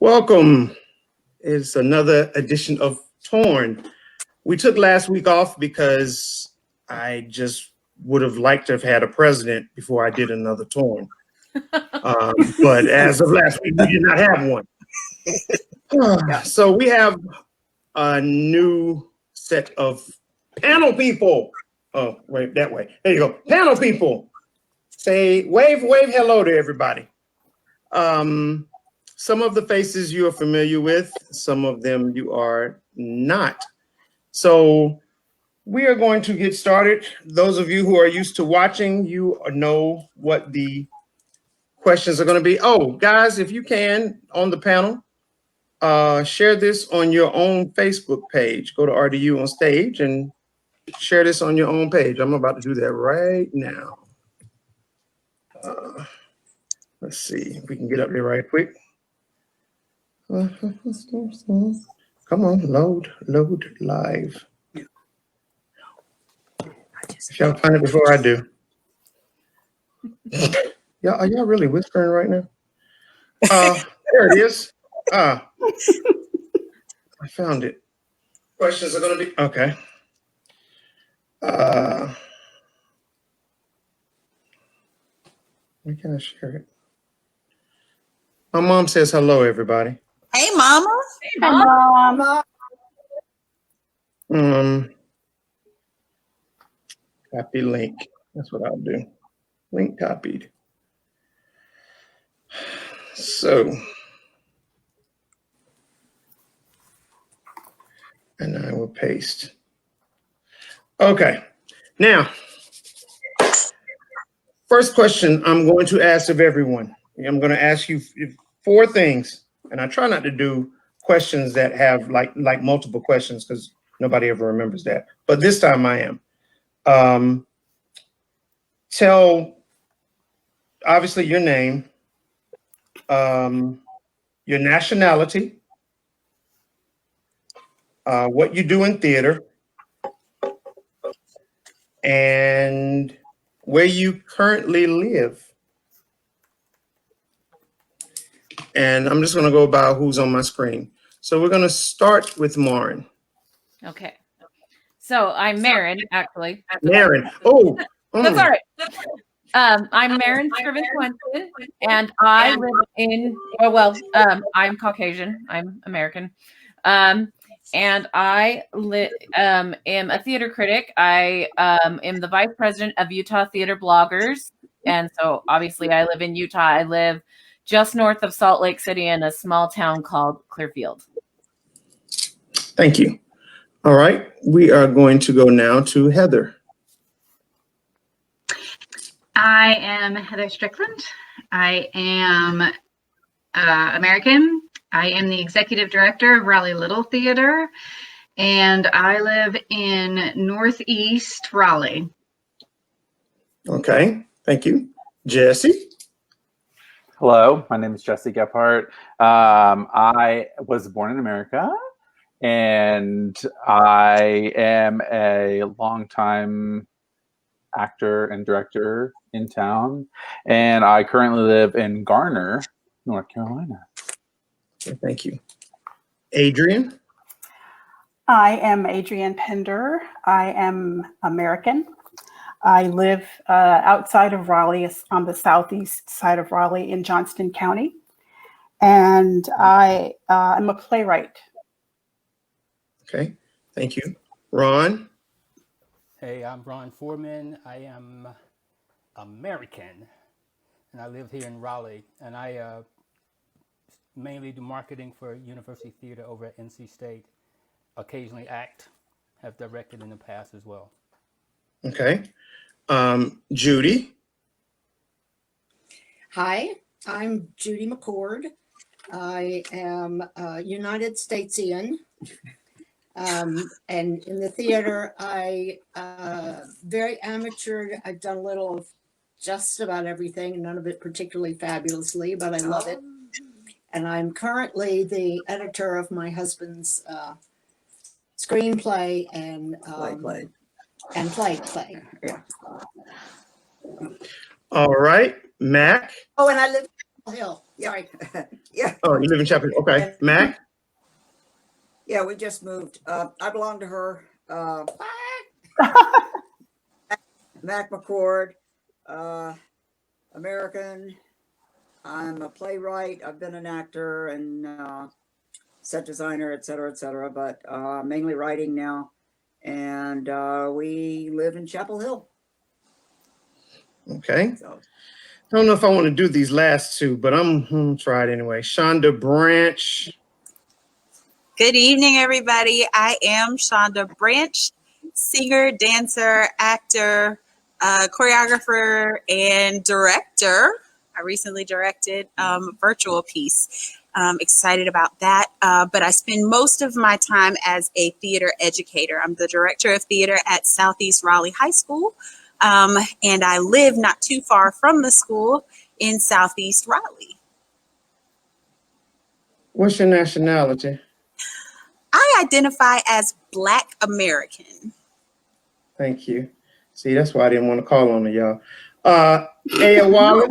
Welcome. It's another edition of Torn. We took last week off because I just would have liked to have had a president before I did another Torn. But as of last week, we did not have one. So we have a new set of panel people. Oh, wait, that way. There you go. Panel people. Say, wave hello to everybody. Some of the faces you are familiar with, some of them you are not. So we are going to get started. Those of you who are used to watching, you know what the questions are going to be. Oh, guys, if you can, on the panel, share this on your own Facebook page. Go to RDU on stage and share this on your own page. I'm about to do that right now. Let's see if we can get up there right quick. Come on, load live. If y'all find it before I do. Y'all, are y'all really whispering right now? There it is. I found it. Questions are going to be, okay. Where can I share it? My mom says hello, everybody. Hey, Mama. Hey, Mom. Copy link. That's what I'll do. Link copied. So, and I will paste. Okay. Now, first question I'm going to ask of everyone. I'm going to ask you 4 things. And I try not to do questions that have like multiple questions because nobody ever remembers that. But this time I am. Tell, obviously, your name, your nationality, what you do in theater, and where you currently live. And I'm just going to go by who's on my screen. So we're going to start with Maureen. Okay. So I'm Marin, actually. Marin. Oh. That's all right. I'm Marin Scriven, and I live in, I'm Caucasian. I'm American. And I am a theater critic. I am the vice president of Utah Theater Bloggers. And so obviously I live in Utah. I live just north of Salt Lake City in a small town called Clearfield. Thank you. All right. We are going to go now to Heather. I am Heather Strickland. I am American. I am the executive director of Raleigh Little Theater, and I live in Northeast Raleigh. Okay. Thank you. Jesse. Hello, my name is Jesse Gephardt. I was born in America, and I am a longtime actor and director in town, and I currently live in Garner, North Carolina. Okay, thank you. Adrian. I am Adrienne Pender. I am American. I live outside of Raleigh, on the southeast side of Raleigh in Johnston County. And I am a playwright. Okay, thank you. Ron. Hey, I'm Ron Foreman. I am American, and I live here in Raleigh. And I mainly do marketing for University Theater over at NC State. Occasionally act, have directed in the past as well. Okay. Judy. Hi, I'm Judy McCord. I am United Statesian. And in the theater, I very amateur. I've done a little of just about everything, none of it particularly fabulously, but I love it. And I'm currently the editor of my husband's screenplay and play. All right, Mac. Oh, and I live Hill. Sorry. Yeah, Oh, you live in Chapel Hill. Okay. And- Mac? yeah, we just moved. I belong to her. Mac McCord, American. I'm a playwright. I've been an actor and set designer, et cetera, but mainly writing now. And we live in Chapel Hill. Okay. So I don't know if I want to do these last two, but I'm gonna try it anyway. Shonda Branch. Good evening, everybody. I am Shonda Branch, singer, dancer, actor, choreographer, and director. I recently directed a virtual piece. Excited about that. But I spend most of my time as a theater educator. I'm the director of theater at Southeast Raleigh High School. And I live not too far from the school in Southeast Raleigh. What's your nationality? I identify as Black American. Thank you. See, that's why I didn't want to call on y'all. Aya Wallace.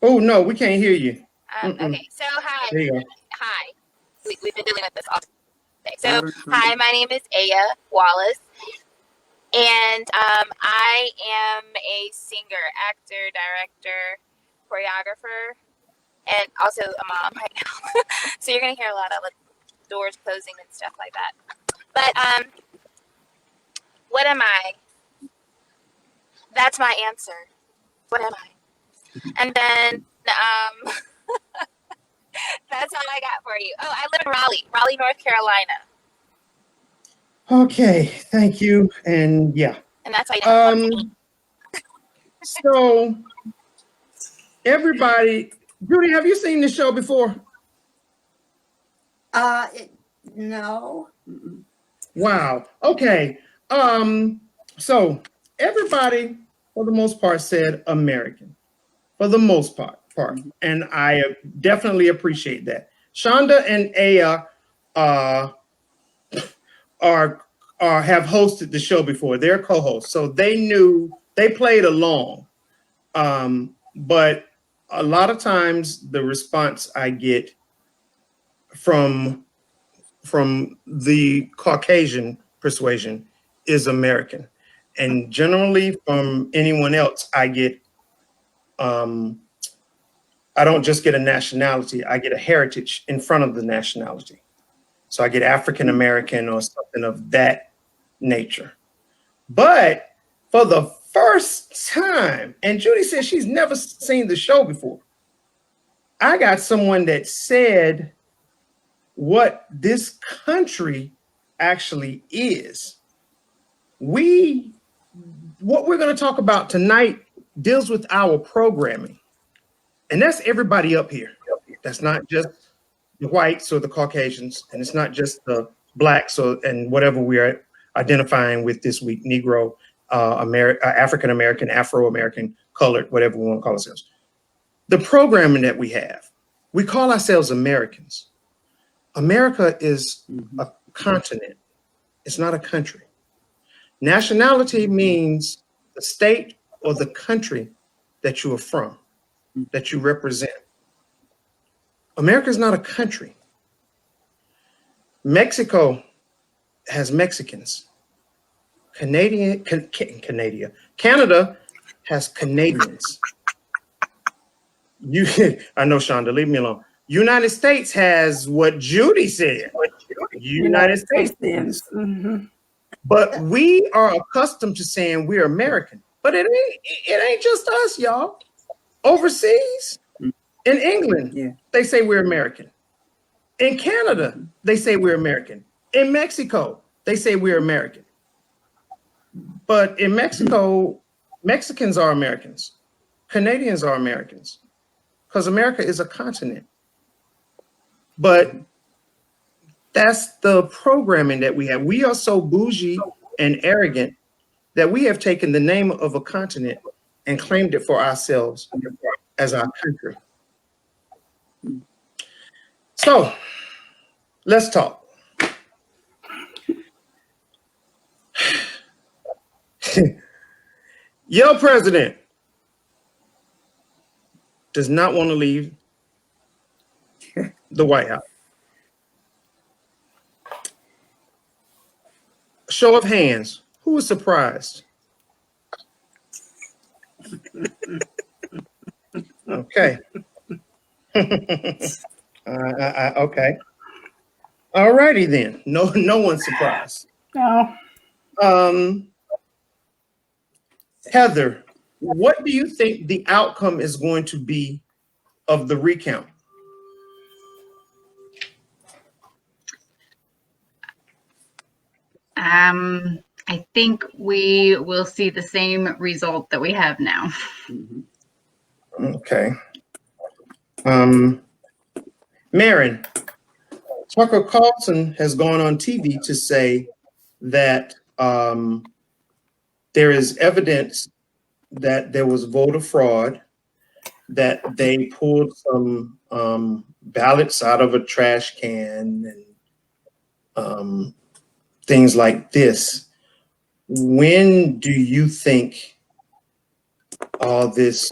Oh no, we can't hear you. Okay, so hi. There you go. Hi. We've been dealing with this all day. So, hi, my name is Aya Wallace, and I am a singer, actor, director, choreographer, and also a mom right now. So you're gonna hear a lot of like doors closing and stuff like that. But what am I? That's my answer. What am I? And then that's all I got for you. Oh, I live in Raleigh, North Carolina. Okay, thank you. And yeah. And that's why you know. So everybody, Judy, have you seen this show before? No. Wow. Okay. So everybody, for the most part, said American. For the most part. And I definitely appreciate that. Shonda and Aya have hosted the show before. They're co-hosts, so they played along. But a lot of times the response I get from the Caucasian persuasion is American, and generally from anyone else I get I don't just get a nationality, I get a heritage in front of the nationality. So I get African American or something of that nature. But for the first time, and Judy says she's never seen the show before, I got someone that said what this country actually is. What we're going to talk about tonight deals with our programming. And that's everybody up here. That's not just the whites or the Caucasians, and it's not just the blacks and whatever we are identifying with this week, Negro, African American, Afro American, colored, whatever we want to call ourselves. The programming that we have, we call ourselves Americans. America is a continent. It's not a country. Nationality means the state or the country that you are from, that you represent. America is not a country. Mexico has Mexicans. Canada has Canadians. I know, Shonda, leave me alone. United States has what Judy said. United States. Mm-hmm. But we are accustomed to saying we're American. But it ain't just us, y'all. Overseas, in England, they say we're American. In Canada, they say we're American. In Mexico, they say we're American. But in Mexico, Mexicans are Americans. Canadians are Americans. Because America is a continent. But that's the programming that we have. We are so bougie and arrogant that we have taken the name of a continent and claimed it for ourselves as our country. So let's talk. Your president does not want to leave the White House. Show of hands. Who was surprised? Okay. Okay. All righty then. No one's surprised. No. Heather, what do you think the outcome is going to be of the recount? I think we will see the same result that we have now. Okay. Marin, Tucker Carlson has gone on TV to say that there is evidence that there was voter fraud, that they pulled some ballots out of a trash can and things like this. When do you think all this,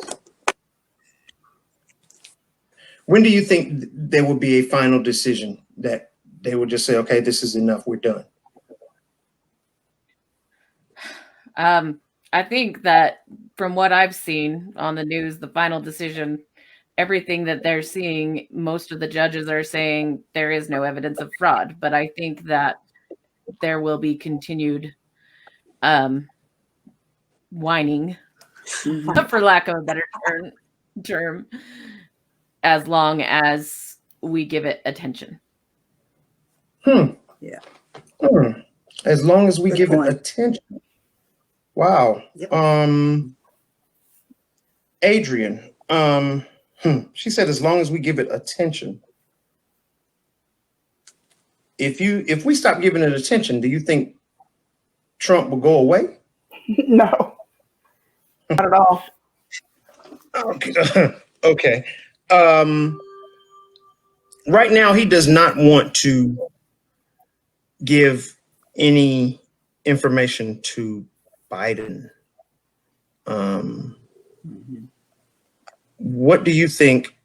when do you think there will be a final decision that they will just say, okay, this is enough, we're done? I think that from what I've seen on the news, the final decision, everything that they're seeing, most of the judges are saying there is no evidence of fraud. But I think that there will be continued whining, for lack of a better term, as long as we give it attention. Yeah. As long as we Good give point. it attention. Wow. Yep. Adrian, she said, as long as we give it attention. If we stop giving it attention, do you think Trump will go away? No, not at all. Okay. Okay. Right now, he does not want to give any information to Biden. What do you think?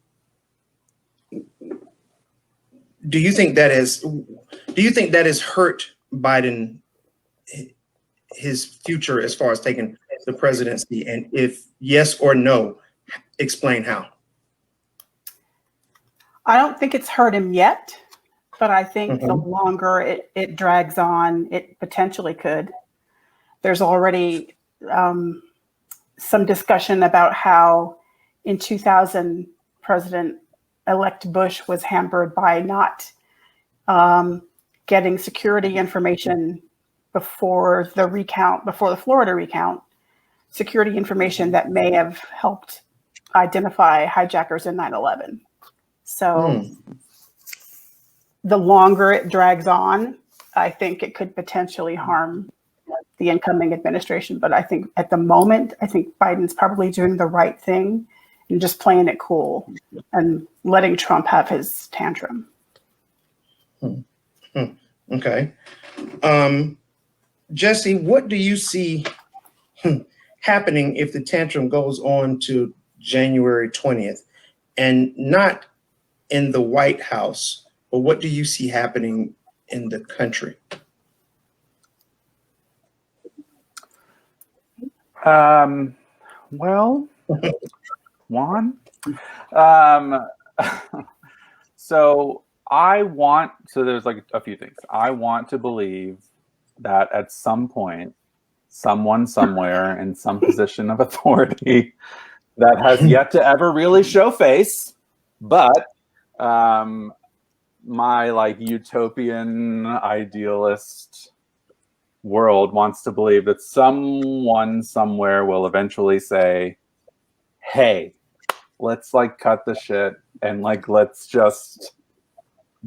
Do you think that has hurt Biden, his future as far as taking the presidency? And if yes or no, explain how. I don't think it's hurt him yet, but I think the longer it drags on, it potentially could. There's already some discussion about how in 2000, President-elect Bush was hampered by not getting security information before the recount, before the Florida recount, security information that may have helped identify hijackers in 9/11. So the longer it drags on, I think it could potentially harm the incoming administration. But I think at the moment, I think Biden's probably doing the right thing and just playing it cool and letting Trump have his tantrum. Okay. Jesse, what do you see happening if the tantrum goes on to January 20th and not in the White House, but what do you see happening in the country? Well, Juan. So there's like a few things. I want to believe that at some point, someone somewhere in some position of authority that has yet to ever really show face, but my like utopian idealist world wants to believe that someone somewhere will eventually say, hey, let's like cut the shit and like let's just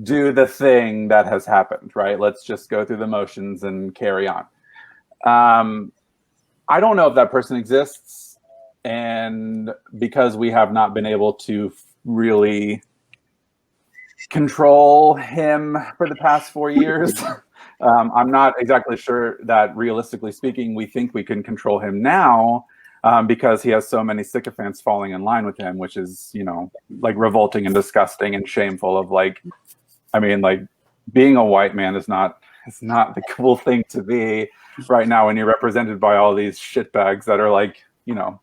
do the thing that has happened, right? Let's just go through the motions and carry on. I don't know if that person exists, and because we have not been able to really control him for the past 4 years, I'm not exactly sure that realistically speaking, we think we can control him now because he has so many sycophants falling in line with him, which is, you know, like revolting and disgusting and shameful of like, I mean, like being a white man is not the cool thing to be right now when you're represented by all these shitbags that are like, you know,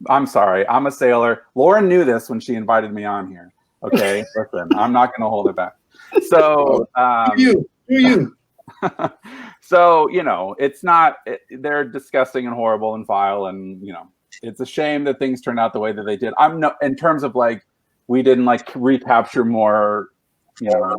I'm sorry, I'm a sailor. Lauren knew this when she invited me on here. Okay, listen, I'm not going to hold it back. So, you. So, you know, it's not, they're disgusting and horrible and vile. And, you know, it's a shame that things turned out the way that they did. In terms of like, we didn't like recapture more, you know,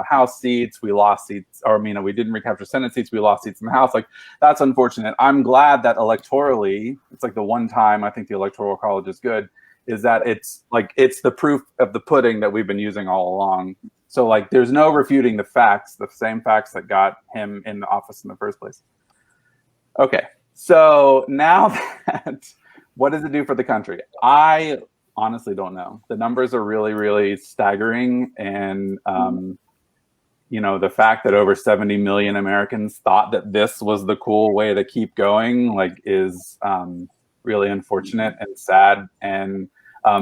House seats, we lost seats, or, you know, we didn't recapture Senate seats, we lost seats in the House. Like, that's unfortunate. I'm glad that electorally, it's like the one time I think the Electoral College is good, is that it's like, it's the proof of the pudding that we've been using all along. So like, there's no refuting the facts, the same facts that got him in the office in the first place. Okay, so now that, what does it do for the country? I honestly don't know. The numbers are really, really staggering. And, you know, the fact that over 70 million Americans thought that this was the cool way to keep going, like, is really unfortunate and sad and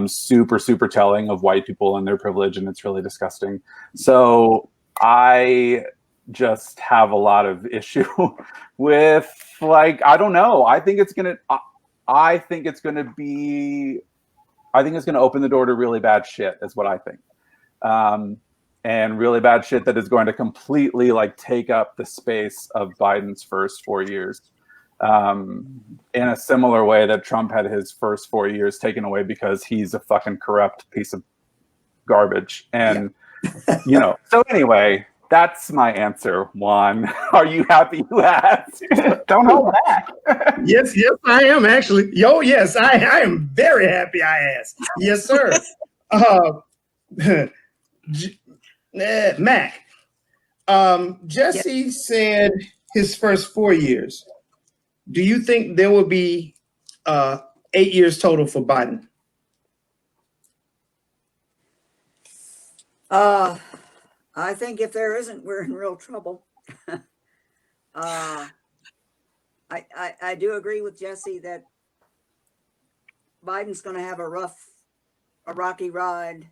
super, super telling of white people and their privilege, and it's really disgusting. So I just have a lot of issue with, like, I don't know. I think it's gonna open the door to really bad shit, is what I think. And really bad shit that is going to completely like take up the space of Biden's first 4 years. In a similar way that Trump had his first 4 years taken away because he's a fucking corrupt piece of garbage. And, you know, so anyway, that's my answer, Juan. Are you happy you asked? Don't hold back. Yes, I am actually. Yes, I am very happy I asked. Yes, sir. Mac, Jesse said his first 4 years. Do you think there will be 8 years total for Biden? I think if there isn't, we're in real trouble. I do agree with Jesse that Biden's going to have a rocky ride.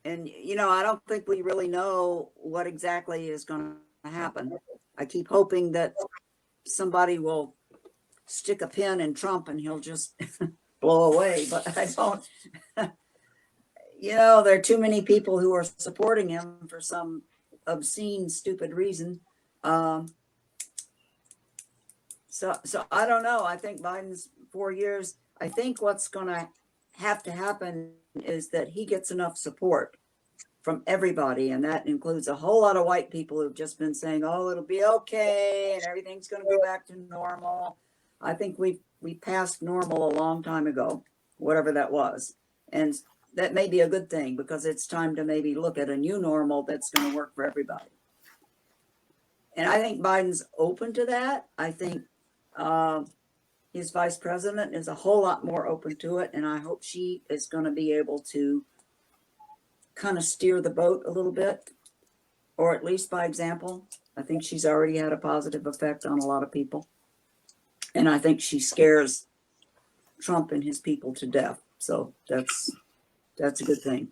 And, you know, I don't think we really know what exactly is going to happen. I keep hoping that somebody will stick a pin in Trump and he'll just blow away, but I don't. You know, there are too many people who are supporting him for some obscene, stupid reason. So I don't know. I think Biden's 4 years. I think what's going to happen is that he gets enough support from everybody, and that includes a whole lot of white people who've just been saying, "Oh, it'll be okay, and everything's going to go back to normal." I think we passed normal a long time ago, whatever that was, and that may be a good thing because it's time to maybe look at a new normal that's going to work for everybody. And I think Biden's open to that. I think his vice president is a whole lot more open to it. And I hope she is going to be able to kind of steer the boat a little bit, or at least by example. I think she's already had a positive effect on a lot of people. And I think she scares Trump and his people to death. So that's a good thing.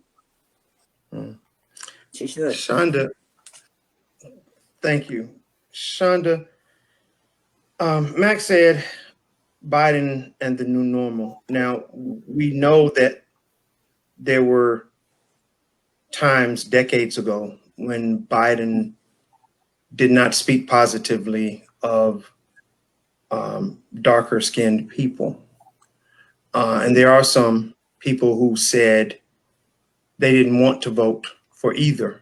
She should. Shonda, thank you. Shonda, Max said Biden and the new normal. Now, we know that there were times decades ago when Biden did not speak positively of darker skinned people. And there are some people who said they didn't want to vote for either.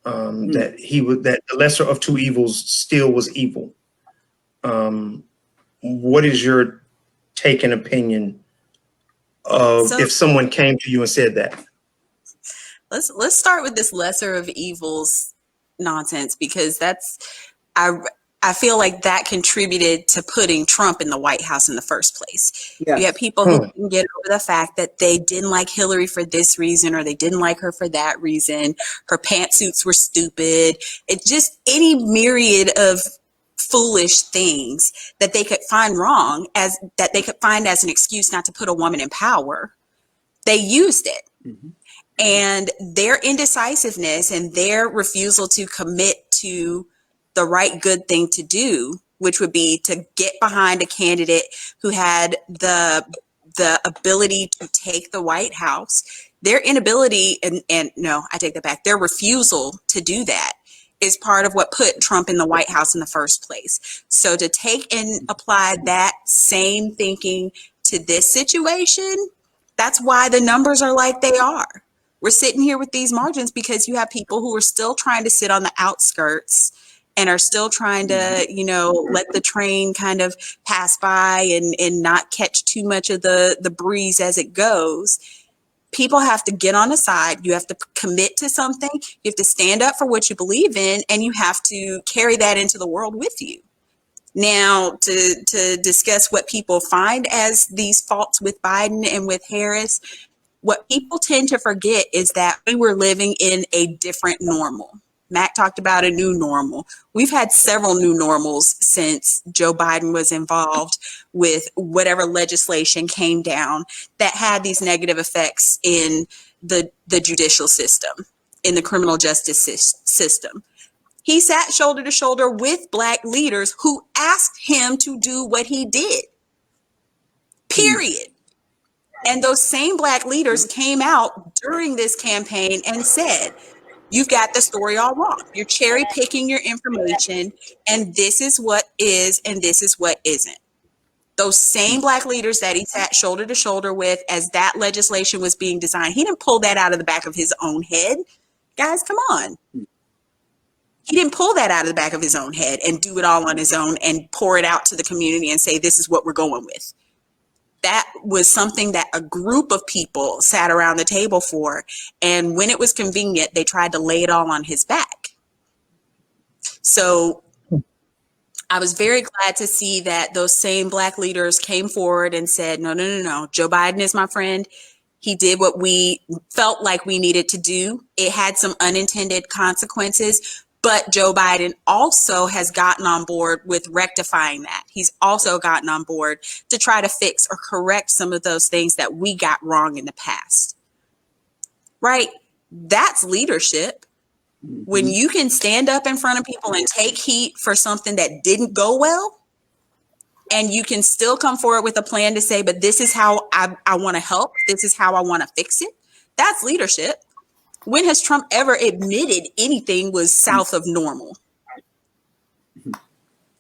That the lesser of two evils still was evil. What is your take and opinion of if someone came to you and said that? Let's start with this lesser of evils nonsense, because I I feel like that contributed to putting Trump in the White House in the first place. Yes. You have people who can get over the fact that they didn't like Hillary for this reason, or they didn't like her for that reason. Her pantsuits were stupid. It just any myriad of foolish things that they could find wrong that they could find as an excuse not to put a woman in power. They used it. Mm-hmm. And their indecisiveness and their refusal to commit to the right good thing to do, which would be to get behind a candidate who had the ability to take the White House, their inability, and no, I take that back, their refusal to do that is part of what put Trump in the White House in the first place. So to take and apply that same thinking to this situation, that's why the numbers are like they are. We're sitting here with these margins because you have people who are still trying to sit on the outskirts and are still trying to, let the train kind of pass by and not catch too much of the breeze as it goes. People have to get on the side. You have to commit to something. You have to stand up for what you believe in, and you have to carry that into the world with you. Now, to discuss what people find as these faults with Biden and with Harris, what people tend to forget is that we were living in a different normal. Mac talked about a new normal. We've had several new normals since Joe Biden was involved with whatever legislation came down that had these negative effects in the judicial system, in the criminal justice system. He sat shoulder to shoulder with Black leaders who asked him to do what he did. Period. And those same Black leaders came out during this campaign and said, you've got the story all wrong. You're cherry picking your information, and this is what is and this is what isn't. Those same Black leaders that he sat shoulder to shoulder with as that legislation was being designed, he didn't pull that out of the back of his own head. Guys, come on. He didn't pull that out of the back of his own head and do it all on his own and pour it out to the community and say, this is what we're going with. That was something that a group of people sat around the table for. And when it was convenient, they tried to lay it all on his back. So I was very glad to see that those same Black leaders came forward and said, no. Joe Biden is my friend. He did what we felt like we needed to do. It had some unintended consequences. But Joe Biden also has gotten on board with rectifying that. He's also gotten on board to try to fix or correct some of those things that we got wrong in the past. Right? That's leadership. When you can stand up in front of people and take heat for something that didn't go well, and you can still come forward with a plan to say, but this is how I want to help. This is how I want to fix it. That's leadership. When has Trump ever admitted anything was south of normal?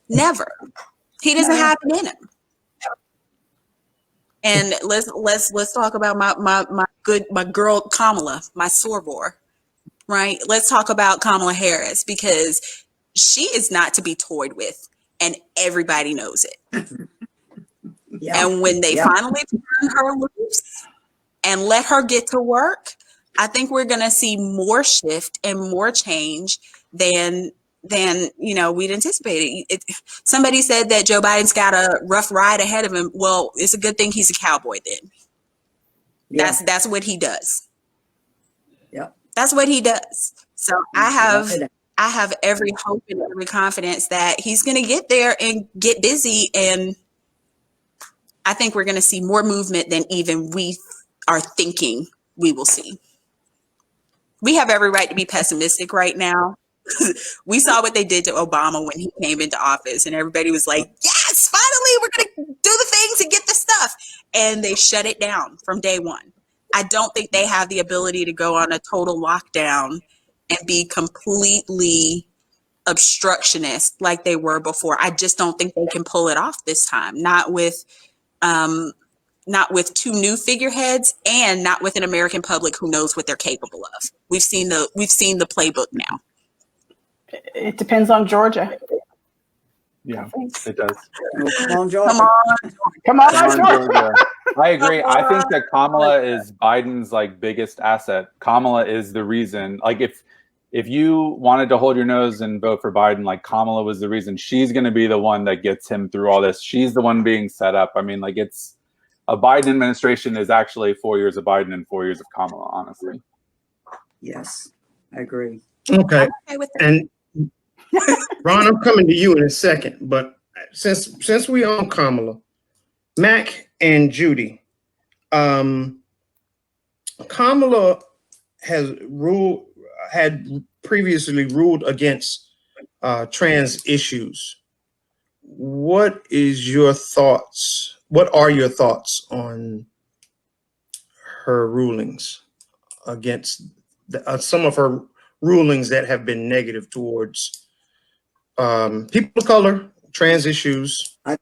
Never. He doesn't have it in him. And let's talk about my girl Kamala, my soror, right? Let's talk about Kamala Harris, because she is not to be toyed with, and everybody knows it. Yeah. And when they finally turn her loose and let her get to work, I think we're going to see more shift and more change than we'd anticipated. Somebody said that Joe Biden's got a rough ride ahead of him. Well, it's a good thing he's a cowboy then. Yeah. That's what he does. Yeah. That's what he does. So I have every hope and every confidence that he's going to get there and get busy, and I think we're going to see more movement than even we are thinking we will see. We have every right to be pessimistic right now. We saw what they did to Obama when he came into office, and everybody was like, yes, finally, we're going to do the things and get the stuff. And they shut it down from day one. I don't think they have the ability to go on a total lockdown and be completely obstructionist like they were before. I just don't think they can pull it off this time. Not with two new figureheads, and not with an American public who knows what they're capable of. We've seen the playbook now. It depends on Georgia. Yeah, it does. Come on, Georgia. Come on, Georgia. I agree. I think that Kamala is Biden's biggest asset. Kamala is the reason. If if you wanted to hold your nose and vote for Biden, like Kamala was the reason, she's going to be the one that gets him through all this. She's the one being set up. I mean, like it's a Biden administration is actually 4 years of Biden and 4 years of Kamala, honestly. Yes, I agree. Okay. Okay with that. And Ron, I'm coming to you in a second, but since we own Kamala, Mac and Judy, Kamala had previously ruled against trans issues. What is your thoughts? What are your thoughts on her rulings against some of her rulings that have been negative towards people of color, trans issues? I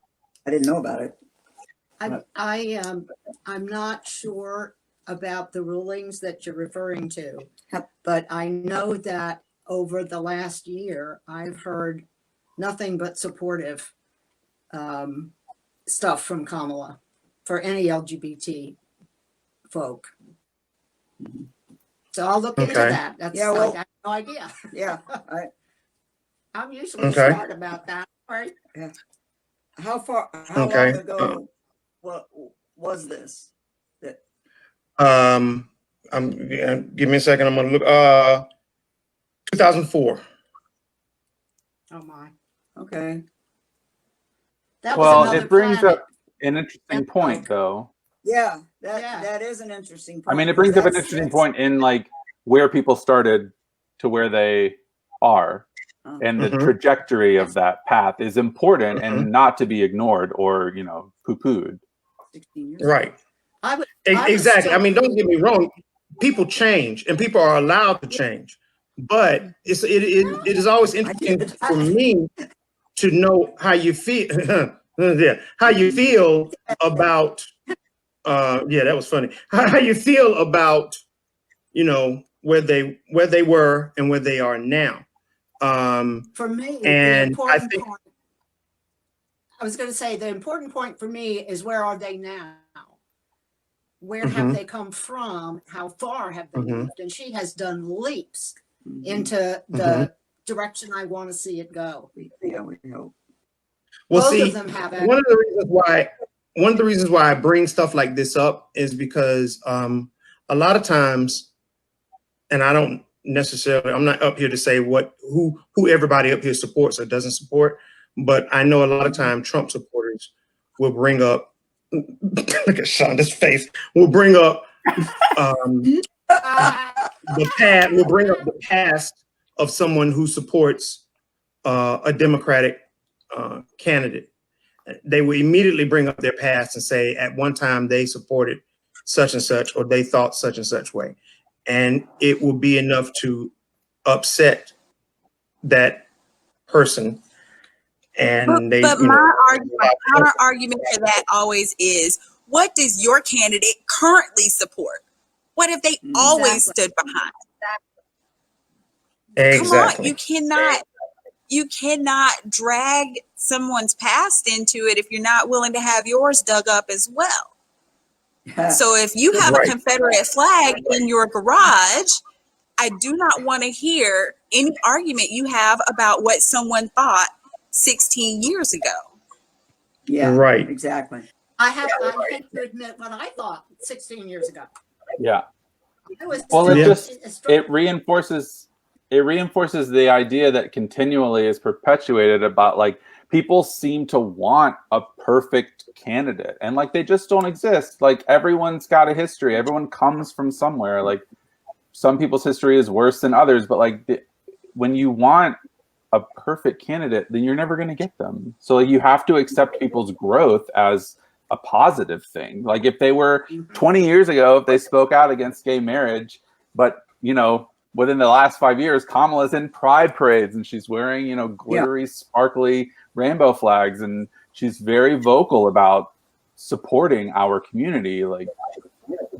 didn't know about it. I'm not sure about the rulings that you're referring to, but I know that over the last year, I've heard nothing but supportive stuff from Kamala for any LGBT folk. So I'll look into Okay. that. That's Yeah, well- I have no idea. Yeah. I'm usually Okay. smart about that, right? How Okay. long ago was this? Give me a second. I'm gonna look. 2004. Oh my. Okay. That was Well, another it brings planet. up an interesting point, though. Yeah, Yeah. that is an interesting point. I mean, it brings up an interesting point in like where people started to where they are. And the Mhm. trajectory of that path is important Mhm. and not to be ignored or, poo-pooed. 16 years. Right. I would Exactly. still- I mean, don't get me wrong. People change, and people are allowed to change. But it is always interesting for me to know how you feel. Yeah, how you feel about. Yeah, that was funny. How you feel about, where they were and where they are now. For me, the And important point, I was going to say the important point for me is where are they now? Where have Mhm. they come from? How far have they Mhm. moved? And she has done leaps Mhm. into the direction I want to see it go. Yeah, we hope. Well, Both see, of them have one of the reasons why I bring stuff like this up is because a lot of times, and I don't necessarily, I'm not up here to say who everybody up here supports or doesn't support, but I know a lot of time Trump supporters will bring up, look at Shonda's face, will bring up the past of someone who supports a Democratic candidate. They will immediately bring up their past and say at one time they supported such and such, or they thought such and such way. And it will be enough to upset that person. And But my counter argument to that always is, what does your candidate currently support? What have they always stood behind? Exactly. Come on, you cannot drag someone's past into it if you're not willing to have yours dug up as well. So if you have a Confederate flag in your garage, I do not want to hear any argument you have about what someone thought 16 years ago. Yeah, right. Exactly. I have to admit what I thought 16 years ago. Yeah. Well, it reinforces the idea that continually is perpetuated about like people seem to want a perfect candidate and like they just don't exist. Like everyone's got a history. Everyone comes from somewhere. Like some people's history is worse than others, but like when you want a perfect candidate, then you're never going to get them. So like, you have to accept people's growth as a positive thing. Like if they were 20 years ago, if they spoke out against gay marriage, but within the last 5 years, Kamala's in pride parades and she's wearing, glittery, sparkly rainbow flags. And she's very vocal about supporting our community. Like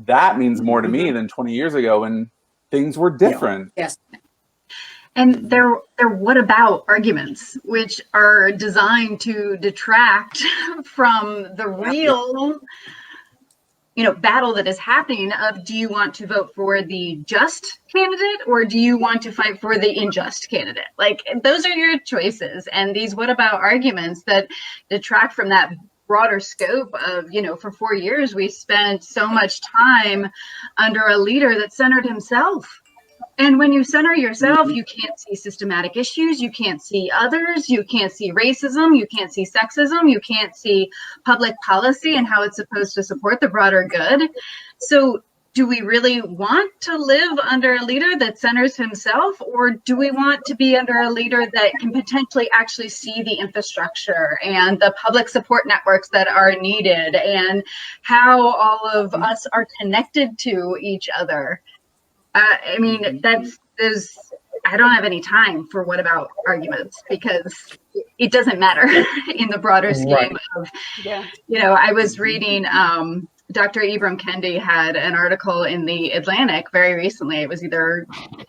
that means more to me than 20 years ago when things were different. Yes. And they're what about arguments, which are designed to detract from the real battle that is happening of, do you want to vote for the just candidate or do you want to fight for the unjust candidate? Like, those are your choices. And these what about arguments that detract from that broader scope of, for 4 years, we spent so much time under a leader that centered himself. And when you center yourself, you can't see systematic issues, you can't see others, you can't see racism, you can't see sexism, you can't see public policy and how it's supposed to support the broader good. So do we really want to live under a leader that centers himself, or do we want to be under a leader that can potentially actually see the infrastructure and the public support networks that are needed and how all of us are connected to each other? I mean, I don't have any time for what about arguments because it doesn't matter in the broader scheme of, I was reading, Dr. Ibram Kendi had an article in the Atlantic very recently. It was either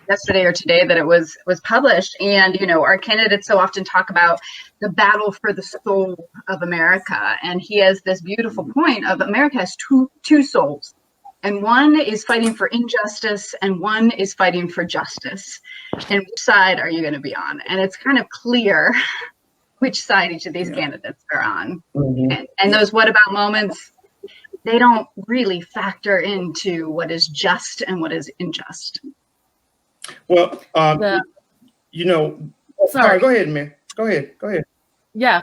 yesterday or today that it was published. And, our candidates so often talk about the battle for the soul of America. And he has this beautiful point of America has two souls. And one is fighting for injustice and one is fighting for justice. And which side are you going to be on? And it's kind of clear which side each of these candidates are on. And those what about moments, they don't really factor into what is just and what is unjust. Well, sorry, go ahead, man. Go ahead. Yeah.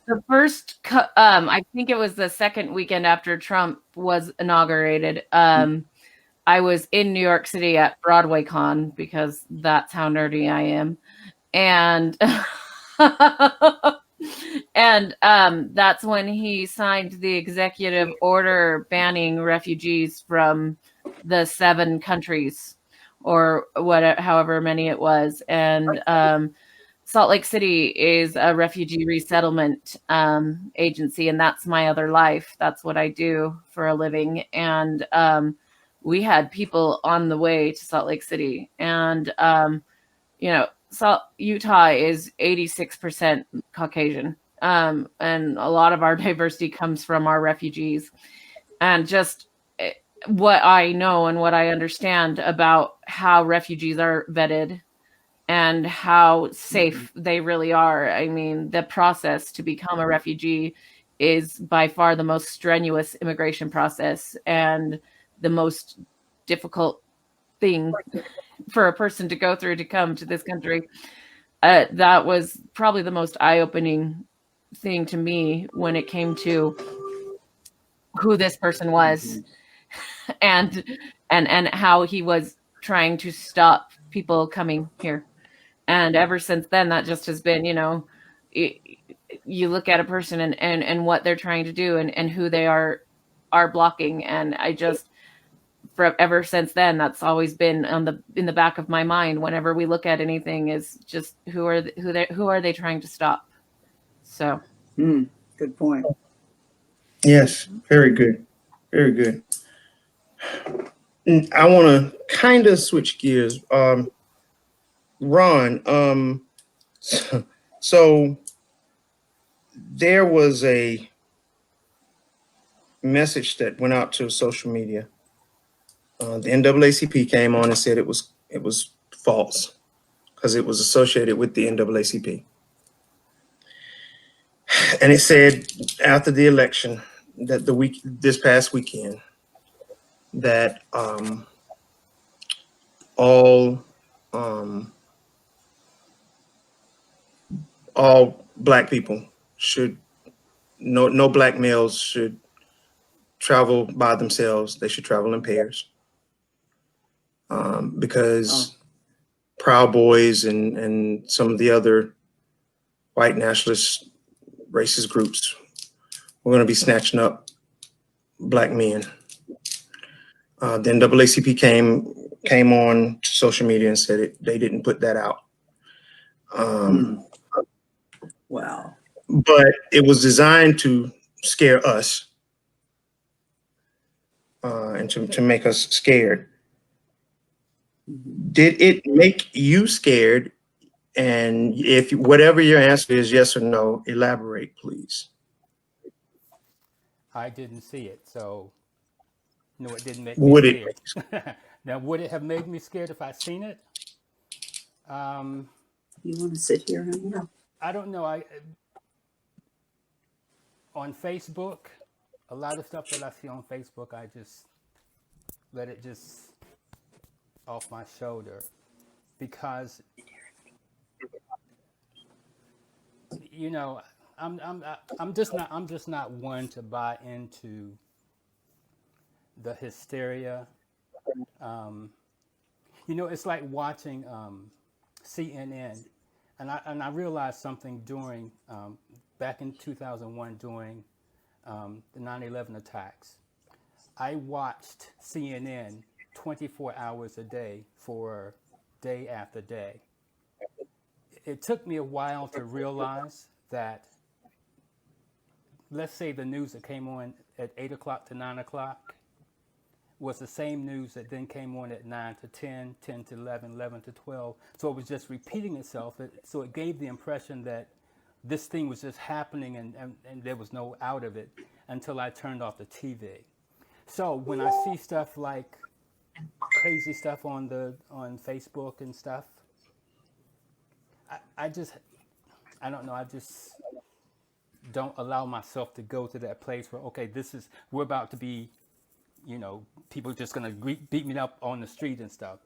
The first, I think it was the second weekend after Trump was inaugurated. I was in New York City at BroadwayCon because that's how nerdy I am. And that's when he signed the executive order banning refugees from the 7 countries or however many it was. And Salt Lake City is a refugee resettlement agency, and that's my other life. That's what I do for a living. And we had people on the way to Salt Lake City. And, Utah is 86% Caucasian. And a lot of our diversity comes from our refugees. And just what I know and what I understand about how refugees are vetted and how safe they really are. I mean, the process to become a refugee is by far the most strenuous immigration process and the most difficult thing for a person to go through to come to this country. That was probably the most eye-opening thing to me when it came to who this person was and how he was trying to stop people coming here. And ever since then, that just has been, you look at a person and what they're trying to do and who they are blocking. And ever since then, that's always been in the back of my mind. Whenever we look at anything, is just who are they trying to stop? So, good point. Yes, very good, very good. I want to kind of switch gears. Ron, so there was a message that went out to social media. The NAACP came on and said it was false because it was associated with the NAACP. And it said after the election that this past weekend that all Black people should, no Black males should travel by themselves. They should travel in pairs. Because Proud Boys and some of the other white nationalist racist groups were going to be snatching up Black men. The NAACP came on to social media and said they didn't put that out. Wow. But it was designed to scare us and to make us scared. Did it make you scared? And if whatever your answer is, yes or no, elaborate, please. I didn't see it, so No, it didn't make me Would it? scared. Now, would it have made me scared if I seen it? You want to sit here? No. I don't know. On Facebook, a lot of stuff that I see on Facebook, I just let it just off my shoulder, because you know I'm just not one to buy into the hysteria. You know, it's like watching CNN, and I realized something during back in 2001 during the 9/11 attacks. I watched CNN 24 hours a day for day after day. It took me a while to realize that, let's say the news that came on at 8 o'clock to 9 o'clock was the same news that then came on at 9 to 10, 10 to 11, 11 to 12. So it was just repeating itself. So it gave the impression that this thing was just happening and there was no out of it until I turned off the TV. So when I see stuff like crazy stuff on Facebook and stuff, I don't know, I just don't allow myself to go to that place where, okay, we're about to be, you know, people just gonna beat me up on the street and stuff.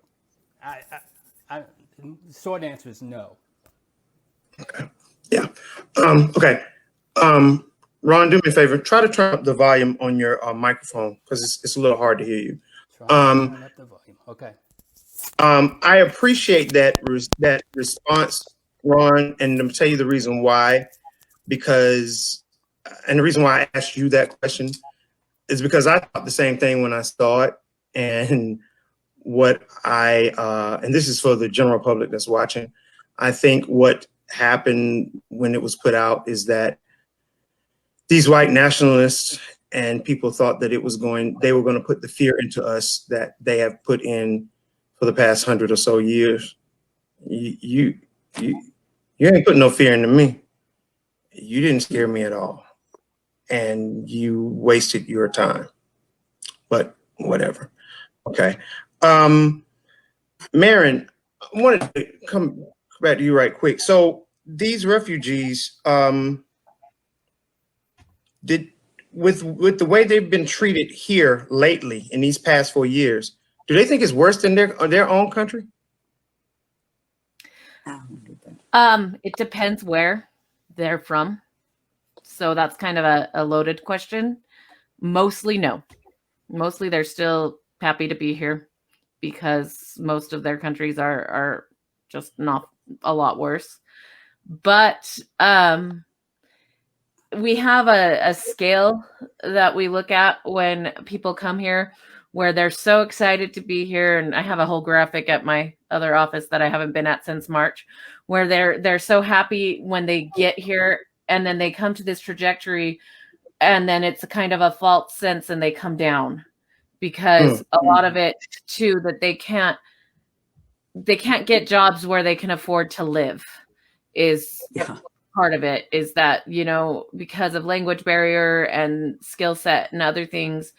Short answer is no. Okay. Yeah. Okay. Ron, do me a favor. Try to turn up the volume on your microphone, because it's a little hard to hear you. Try to turn up the volume. Okay. I appreciate that response, Ron, and let me tell you the reason why. And the reason why I asked you that question is because I thought the same thing when I saw it, and and this is for the general public that's watching. I think what happened when it was put out is that these white nationalists and people thought that they were going to put the fear into us that they have put in for the past 100 or so years. You ain't putting no fear into me. You didn't scare me at all, and you wasted your time. But whatever. Okay. Marin, I wanted to come back to you right quick. So these refugees, with the way they've been treated here lately in these past 4 years, do they think it's worse than their own country? It depends where they're from. So that's kind of a loaded question. Mostly no. Mostly they're still happy to be here because most of their countries are just not a lot worse. But we have a scale that we look at when people come here where they're so excited to be here. And I have a whole graphic at my other office that I haven't been at since March, where they're so happy when they get here, and then they come to this trajectory, and then it's a kind of a false sense and they come down, because a lot of it too, that they can't get jobs where they can afford to live is part of it, is that, you know, because of language barrier and skill set and other things,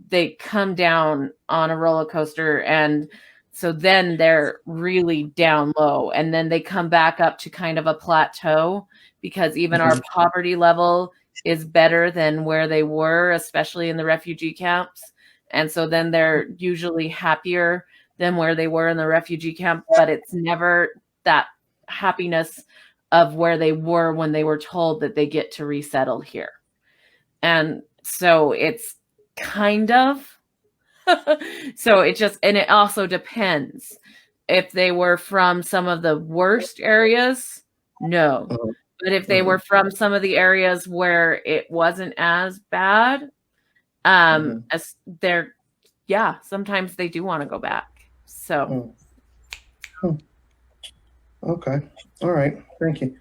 they come down on a roller coaster. And so then they're really down low, and then they come back up to kind of a plateau, because even our poverty level is better than where they were, especially in the refugee camps. And so then they're usually happier than where they were in the refugee camp, but it's never that happiness of where they were when they were told that they get to resettle here. And so it's kind of, so it also depends. If they were from some of the worst areas, no. But if they were from some of the areas where it wasn't as bad, as they're, sometimes they do want to go back. So. Okay. All right. Thank you.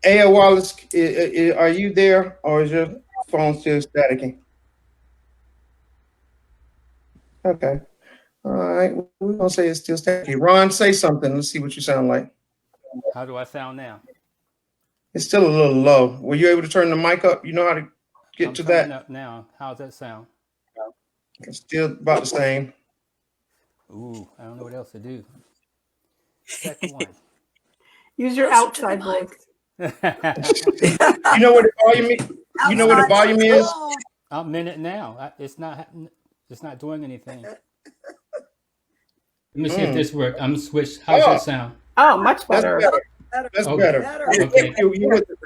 Aya Wallace, are you there, or is your phone still staticking? Okay. All right. We're going to say it's still staticky. Ron, say something. Let's see what you sound like. How do I sound now? It's still a little low. Were you able to turn the mic up? You know how to get I'm to turning that? up now. How's that sound? It's still about the same. Ooh, I don't know what else to do. Second one. Use your Listen to the outside voice. You know what the volume is? You know what the volume is? I'm in it now. It's not doing anything. Let me see if this works. I'm switch. How's that sound? Oh, much That's better. better. That's Okay. better. Okay. You with it.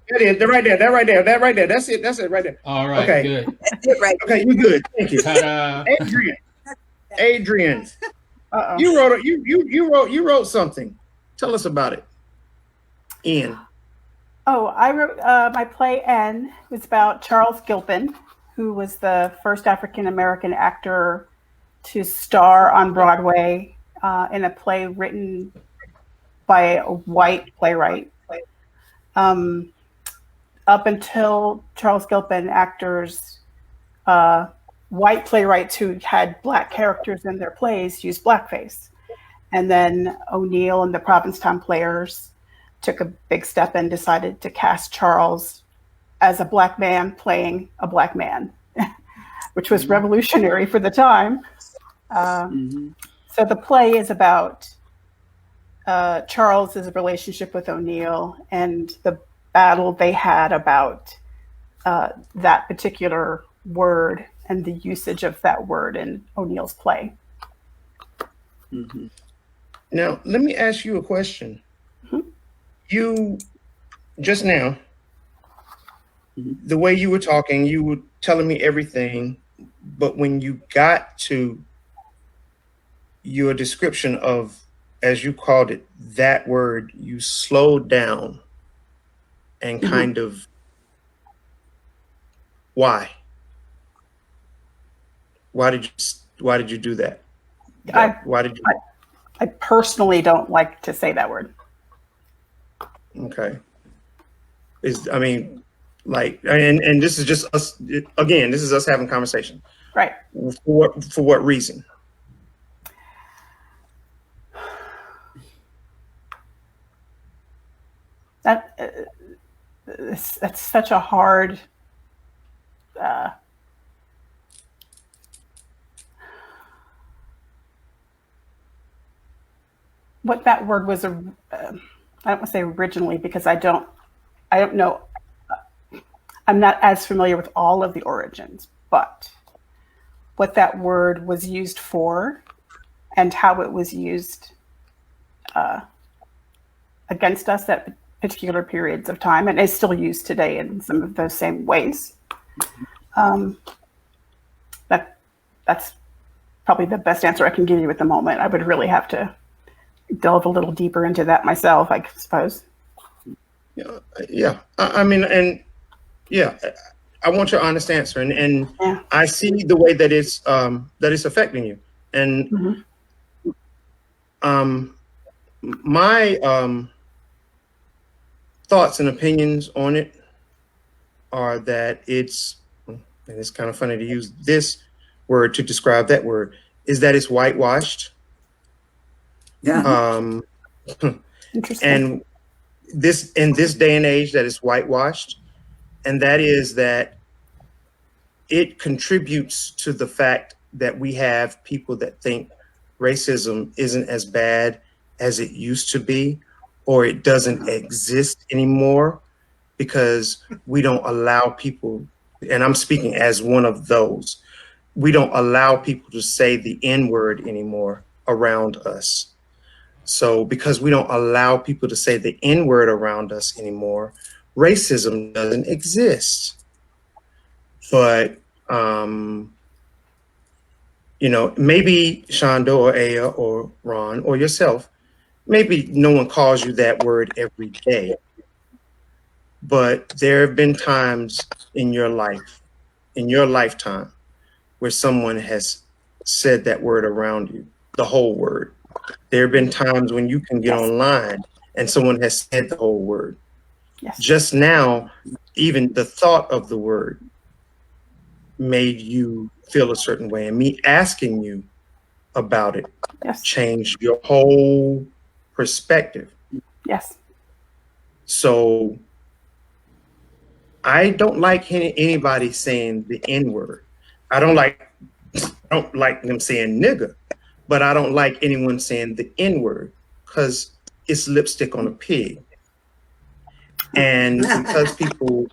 That is, they're right there. That right there. That right there. That's it. That's it right there. All right. Okay. Good. Right. Okay, you good. Thank you. Ta-da. Adrian, Uh-oh. you wrote something. Tell us about it. Ian. Oh, I wrote my play N. It was about Charles Gilpin, who was the first African-American actor to star on Broadway in a play written by a white playwright. Up until Charles Gilpin, actors, white playwrights who had Black characters in their plays used blackface. And then O'Neill and the Provincetown Players took a big step and decided to cast Charles as a Black man playing a Black man, which was revolutionary for the time. So the play is about Charles's relationship with O'Neill and the battle they had about that particular word and the usage of that word in O'Neill's play. Now, let me ask you a question. You just now, the way you were talking, you were telling me everything, but when you got to your description of, as you called it, that word, you slowed down and kind of, why? Why did you do that? Why did you? I personally don't like to say that word. Okay. I mean, like, and this is just us, again, this is us having conversation. Right. For what reason? That's such a hard what that word was. I don't want to say originally because I don't know. I'm not as familiar with all of the origins, but what that word was used for and how it was used against us at particular periods of time, and is still used today in some of those same ways. That's probably the best answer I can give you at the moment. I would really have to delve a little deeper into that myself, I suppose. Yeah. I mean, and yeah, I want your honest answer, and Yeah. I see the way that it's affecting you, and my thoughts and opinions on it are that it's, and it's kind of funny to use this word to describe that word, is that it's whitewashed. Yeah. Interesting. And this, in this day and age, that is whitewashed, and that is that it contributes to the fact that we have people that think racism isn't as bad as it used to be, or it doesn't exist anymore, because we don't allow people, and I'm speaking as one of those, we don't allow people to say the N-word anymore around us. So because we don't allow people to say the N-word around us anymore, racism doesn't exist. But, you know, maybe Shonda or Aya or Ron or yourself, maybe no one calls you that word every day. But there have been times in your life, in your lifetime, where someone has said that word around you, the whole word. There have been times when you can get online and someone has said the whole word. Yes. Just now, even the thought of the word made you feel a certain way, and me asking you about it changed your whole perspective. Yes. So I don't like anybody saying the N-word. I don't like I don't like them saying nigga, but I don't like anyone saying the N-word because it's lipstick on a pig. And because people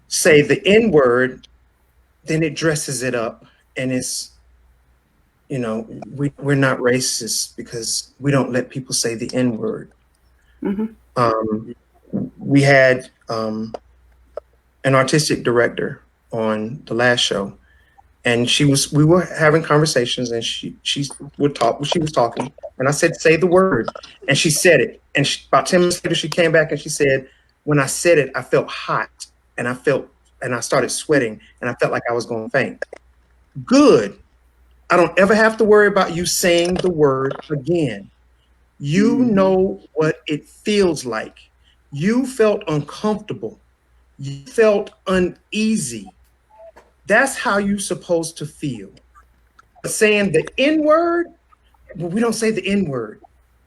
say the N-word, then it dresses it up, and it's, you know, we're not racist because we don't let people say the N-word. We had an artistic director on the last show, and we were having conversations, and she was talking, and I said, say the word, and she said it, and about 10 minutes later she came back and she said, when I said it, I felt hot, and I started sweating, and I felt like I was going to faint. Good. I don't ever have to worry about you saying the word again. You know what it feels like. You felt uncomfortable. You felt uneasy. That's how you're supposed to feel. But saying the N-word, well, we don't say the N-word.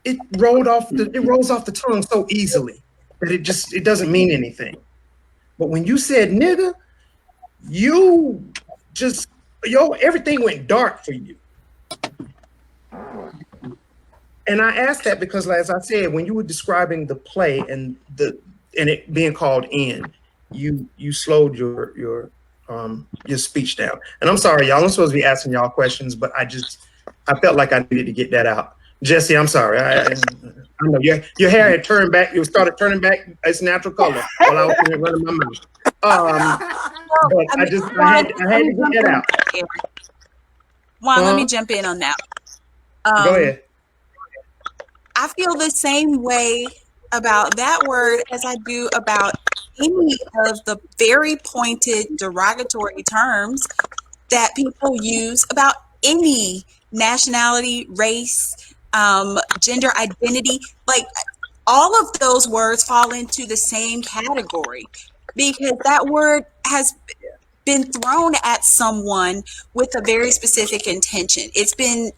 It rolls off the tongue so easily that it doesn't mean anything. But when you said nigga, everything went dark for you. And I asked that because, as I said, when you were describing the play and it being called in, you slowed your speech down. And I'm sorry, y'all. I'm supposed to be asking y'all questions, but I felt like I needed to get that out. Jesse, I'm sorry. I know your hair had turned back. You started turning back its natural color while I was running my mouth. But I had to get that out. Juan, let me jump in on that. Go ahead. I feel the same way about that word as I do about any of the very pointed derogatory terms that people use about any nationality, race, gender identity. Like, all of those words fall into the same category because that word has been thrown at someone with a very specific intention. It's been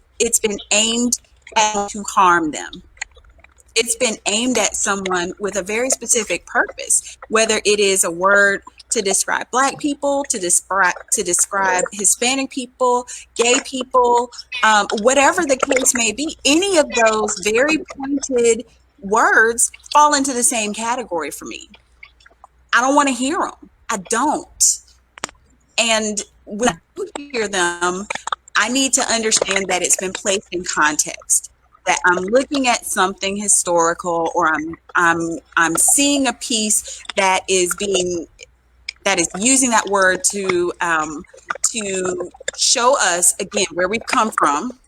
aimed at to harm them. It's been aimed at someone with a very specific purpose, whether it is a word to describe Black people, to describe Hispanic people, gay people, whatever the case may be. Any of those very pointed words fall into the same category for me. I don't want to hear them. I don't. And when I hear them, I need to understand that it's been placed in context. That I'm looking at something historical, or I'm seeing a piece that is using that word to show us again where we've come from,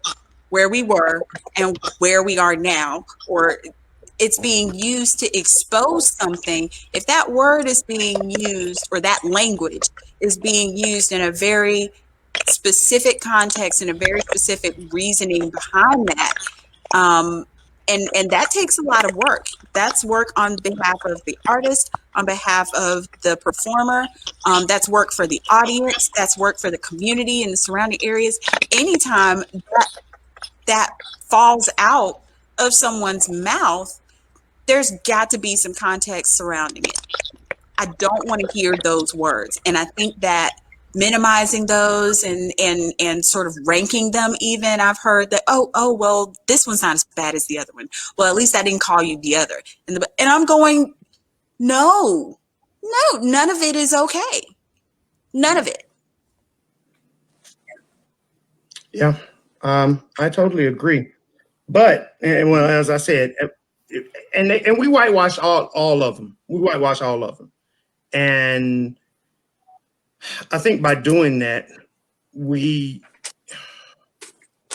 where we were, and where we are now, or it's being used to expose something. If that word is being used, or that language is being used in a very specific context and a very specific reasoning behind that, and that takes a lot of work. That's work on behalf of the artist, on behalf of the performer. That's work for the audience. That's work for the community and the surrounding areas. Anytime that falls out of someone's mouth, there's got to be some context surrounding it. I don't want to hear those words. And I think that minimizing those and sort of ranking them, even I've heard that, oh, well, this one's not as bad as the other one. Well, at least I didn't call you the other. And I'm going, no, none of it is okay. None of it. Yeah, I totally agree. But, well, as I said, and we whitewash all of them. We whitewash all of them. And I think by doing that, and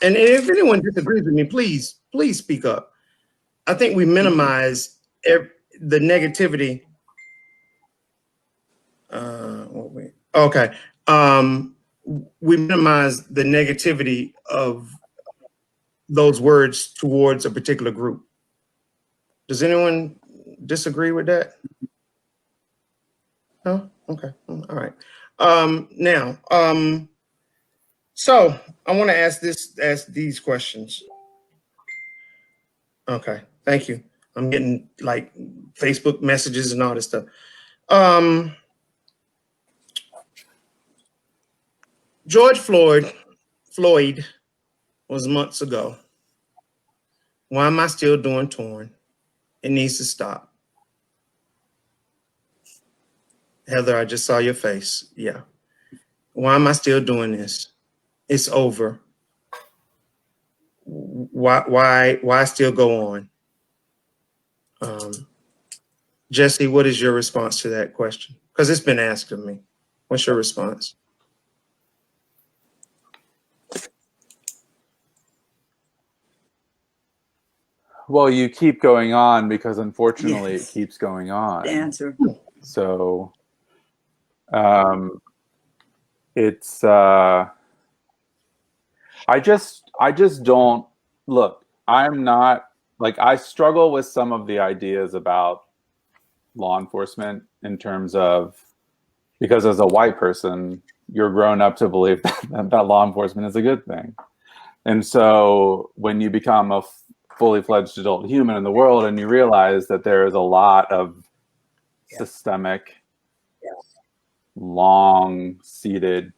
if anyone disagrees with me, please speak up. I think we minimize the negativity. Okay. We minimize the negativity of those words towards a particular group. Does anyone disagree with that? No? Okay. All right. Now, so I want to ask these questions. Okay. Thank you. I'm getting like Facebook messages and all this stuff. George Floyd was months ago. Why am I still doing torn? It needs to stop. Heather, I just saw your face. Yeah. Why am I still doing this? It's over. Why still go on? Jesse, what is your response to that question? Because it's been asked of me. What's your response? Well, you keep going on because unfortunately Yes. it keeps going on. The answer. So it's I just don't look, I'm not like, I struggle with some of the ideas about law enforcement in terms of, because as a white person, you're grown up to believe that law enforcement is a good thing. And so when you become a fully fledged adult human in the world and you realize that there is a lot of systemic, long-seated,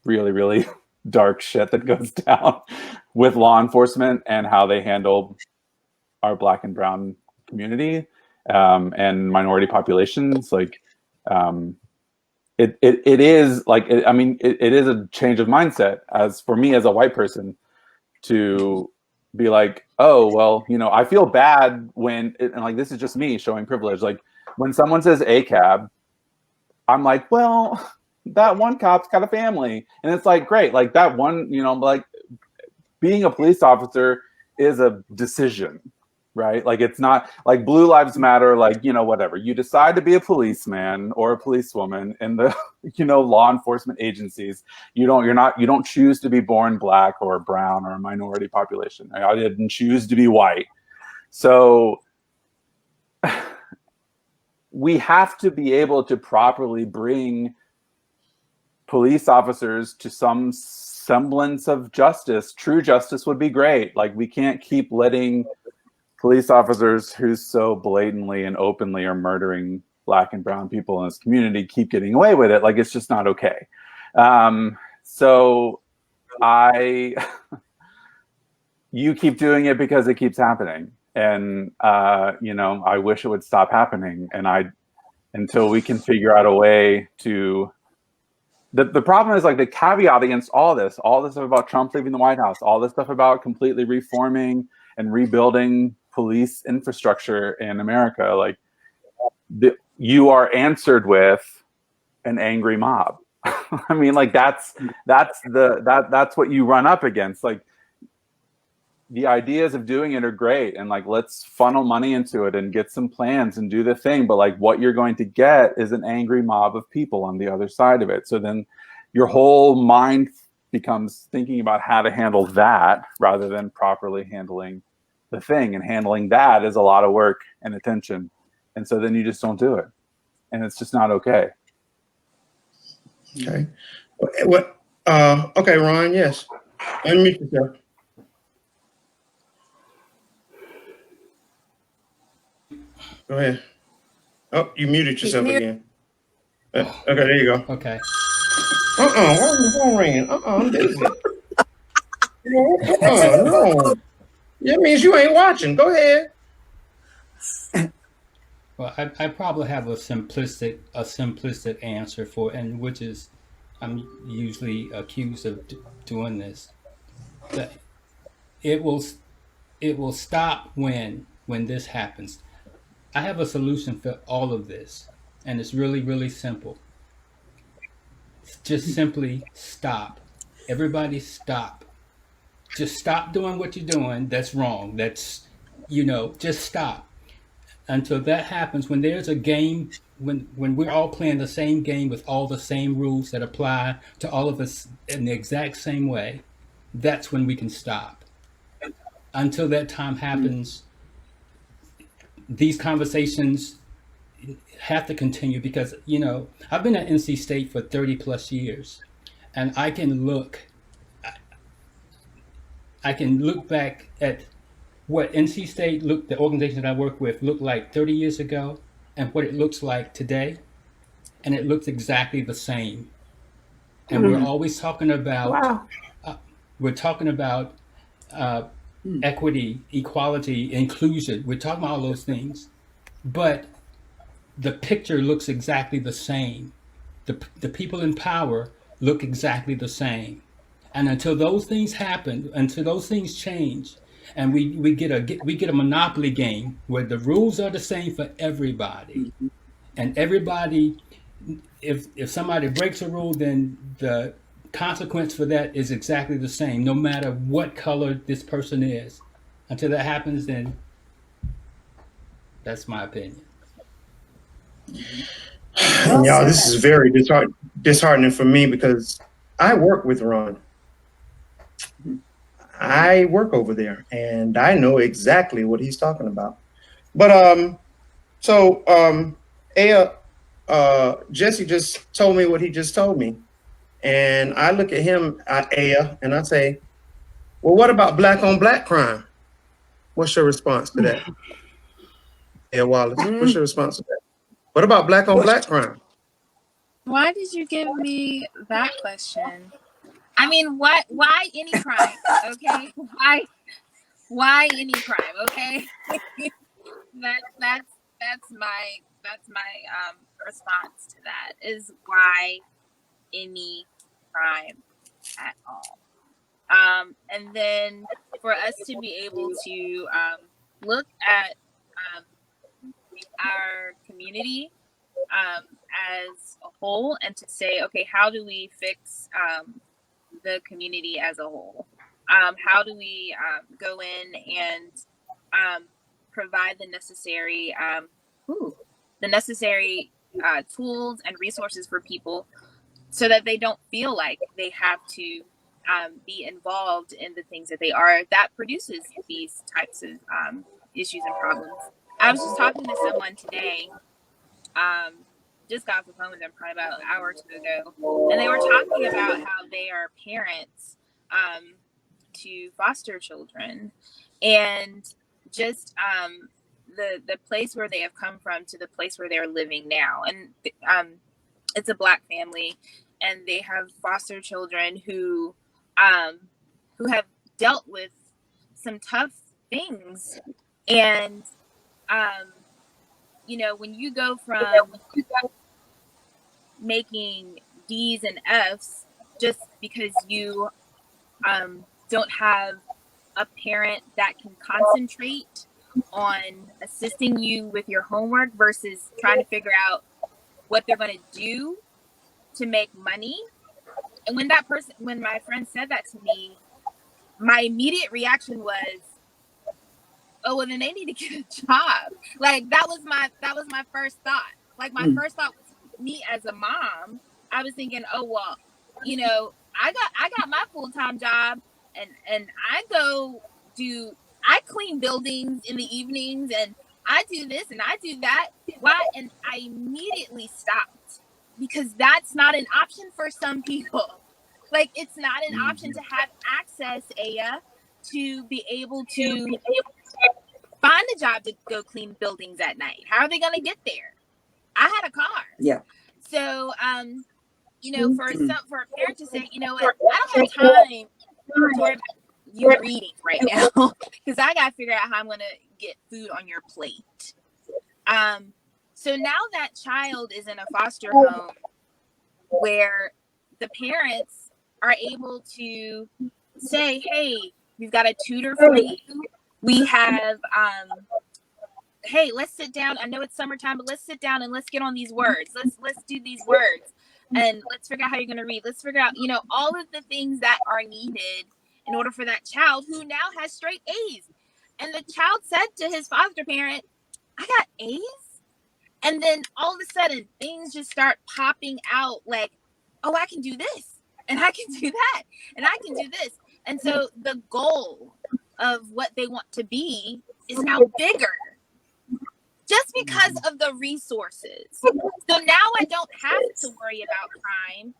really, really dark shit that goes down with law enforcement and how they handle our Black and brown community and minority populations, like it is like, it is a change of mindset as for me as a white person to be like, oh, well, I feel bad when, and like, this is just me showing privilege. Like when someone says ACAB, I'm like, well, that one cop's got a family. And it's like, great. Like that one, like being a police officer is a decision, right? Like it's not like Blue Lives Matter, like, whatever. You decide to be a policeman or a policewoman in the, law enforcement agencies. You don't choose to be born Black or brown or a minority population. I didn't choose to be white. So we have to be able to properly bring police officers to some semblance of justice. True justice would be great. Like we can't keep letting police officers who so blatantly and openly are murdering Black and brown people in this community keep getting away with it. Like it's just not okay. So you keep doing it because it keeps happening. And, I wish it would stop happening. And until we can figure out a way to, the problem is like the caveat against all this stuff about Trump leaving the White House, all this stuff about completely reforming and rebuilding police infrastructure in America. Like you are answered with an angry mob. I mean, like that's what you run up against. Like the ideas of doing it are great. And like, let's funnel money into it and get some plans and do the thing. But like what you're going to get is an angry mob of people on the other side of it. So then your whole mind becomes thinking about how to handle that rather than properly handling the thing. And handling that is a lot of work and attention. And so then you just don't do it. And it's just not okay. Okay. Okay, Ron, yes. Unmute yourself. Go ahead. Oh, you muted yourself again. Okay, there you go. Okay. Why is the phone ringing? I'm busy. No. That means you ain't watching. Go ahead. Well, I probably have a simplistic answer for, and which is, I'm usually accused of doing this. That it will stop when this happens. I have a solution for all of this, and it's really, really simple. Just simply stop. Everybody stop. Just stop doing what you're doing. That's wrong. That's, just stop. Until that happens, when there's a game, when we're all playing the same game with all the same rules that apply to all of us in the exact same way, that's when we can stop. Until that time happens, these conversations have to continue because, I've been at NC State for 30 plus years, and I can look back at what NC State the organization that I work with, looked like 30 years ago and what it looks like today, and it looks exactly the same. and we're always talking about Wow. we're talking about equity, equality, inclusion. We're talking about all those things, but the picture looks exactly the same. The people in power look exactly the same. And until those things happen, until those things change, and we get a monopoly game where the rules are the same for everybody, and everybody, if somebody breaks a rule, then the consequence for that is exactly the same, no matter what color this person is. Until that happens, then that's my opinion. And y'all, this is very disheartening for me because I work with Ron. I work over there and I know exactly what he's talking about. But Jesse just told me what he just told me. And I look at him, Aya, and I say, well, what about black on black crime? What's your response to that? Aya Wallace, what's your response to that? What about black on black crime? Why did you give me that question? I mean, why any crime? Okay, why any crime? Okay, that's my response to that is why any crime at all. And then for us to be able to look at our community as a whole and to say, okay, how do we fix the community as a whole? How do we go in and provide the necessary tools and resources for people so that they don't feel like they have to be involved in the things that they are that produces these types of issues and problems. I was just talking to someone today, just got off the phone with them probably about an hour or two ago, and they were talking about how they are parents to foster children, and just the place where they have come from to the place where they're living now. And it's a Black family, and they have foster children who have dealt with some tough things. And you know, when you go from making D's and F's just because you don't have a parent that can concentrate on assisting you with your homework versus trying to figure out what they're going to do to make money. And when my friend said that to me, my immediate reaction was, oh, well, then they need to get a job. Like that was my first thought. Like my first thought was me as a mom. I was thinking, oh, well, you know, I got my full-time job and I clean buildings in the evenings and I do this and I do that. Why? And I immediately stopped because that's not an option for some people. Like it's not an option to have access, Aya, to be able to find a job to go clean buildings at night. How are they going to get there? I had a car. Yeah. So, you know, for a parent to say, you know what, I don't have time to worry about you reading right now because I got to figure out how I'm going to get food on your plate. So now that child is in a foster home where the parents are able to say, hey, we've got a tutor for you. We have, hey, let's sit down. I know it's summertime, but let's sit down and let's get on these words. Let's do these words and let's figure out how you're going to read. Let's figure out, you know, all of the things that are needed in order for that child who now has straight A's. And the child said to his foster parent, I got A's. And then all of a sudden things just start popping out like, oh, I can do this and I can do that and I can do this. And so the goal of what they want to be is now bigger just because of the resources. So now I don't have to worry about crime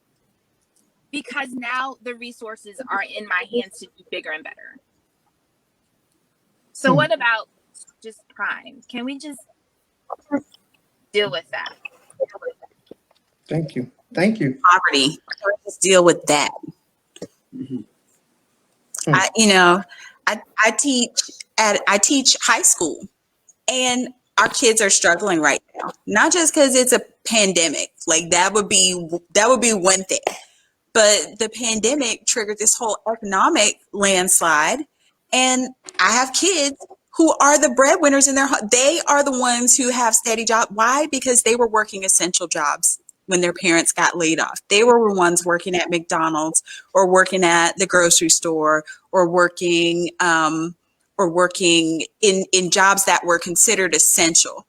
because now the resources are in my hands to do bigger and better. So what about just crime? Can we just deal with that? Thank you. Thank you. Poverty. So let's deal with that. I teach high school, and our kids are struggling right now. Not just because it's a pandemic, like that would be one thing, but the pandemic triggered this whole economic landslide, and I have kids who are the breadwinners in their home. They are the ones who have steady jobs. Why? Because they were working essential jobs when their parents got laid off. They were the ones working at McDonald's or working at the grocery store or working in jobs that were considered essential.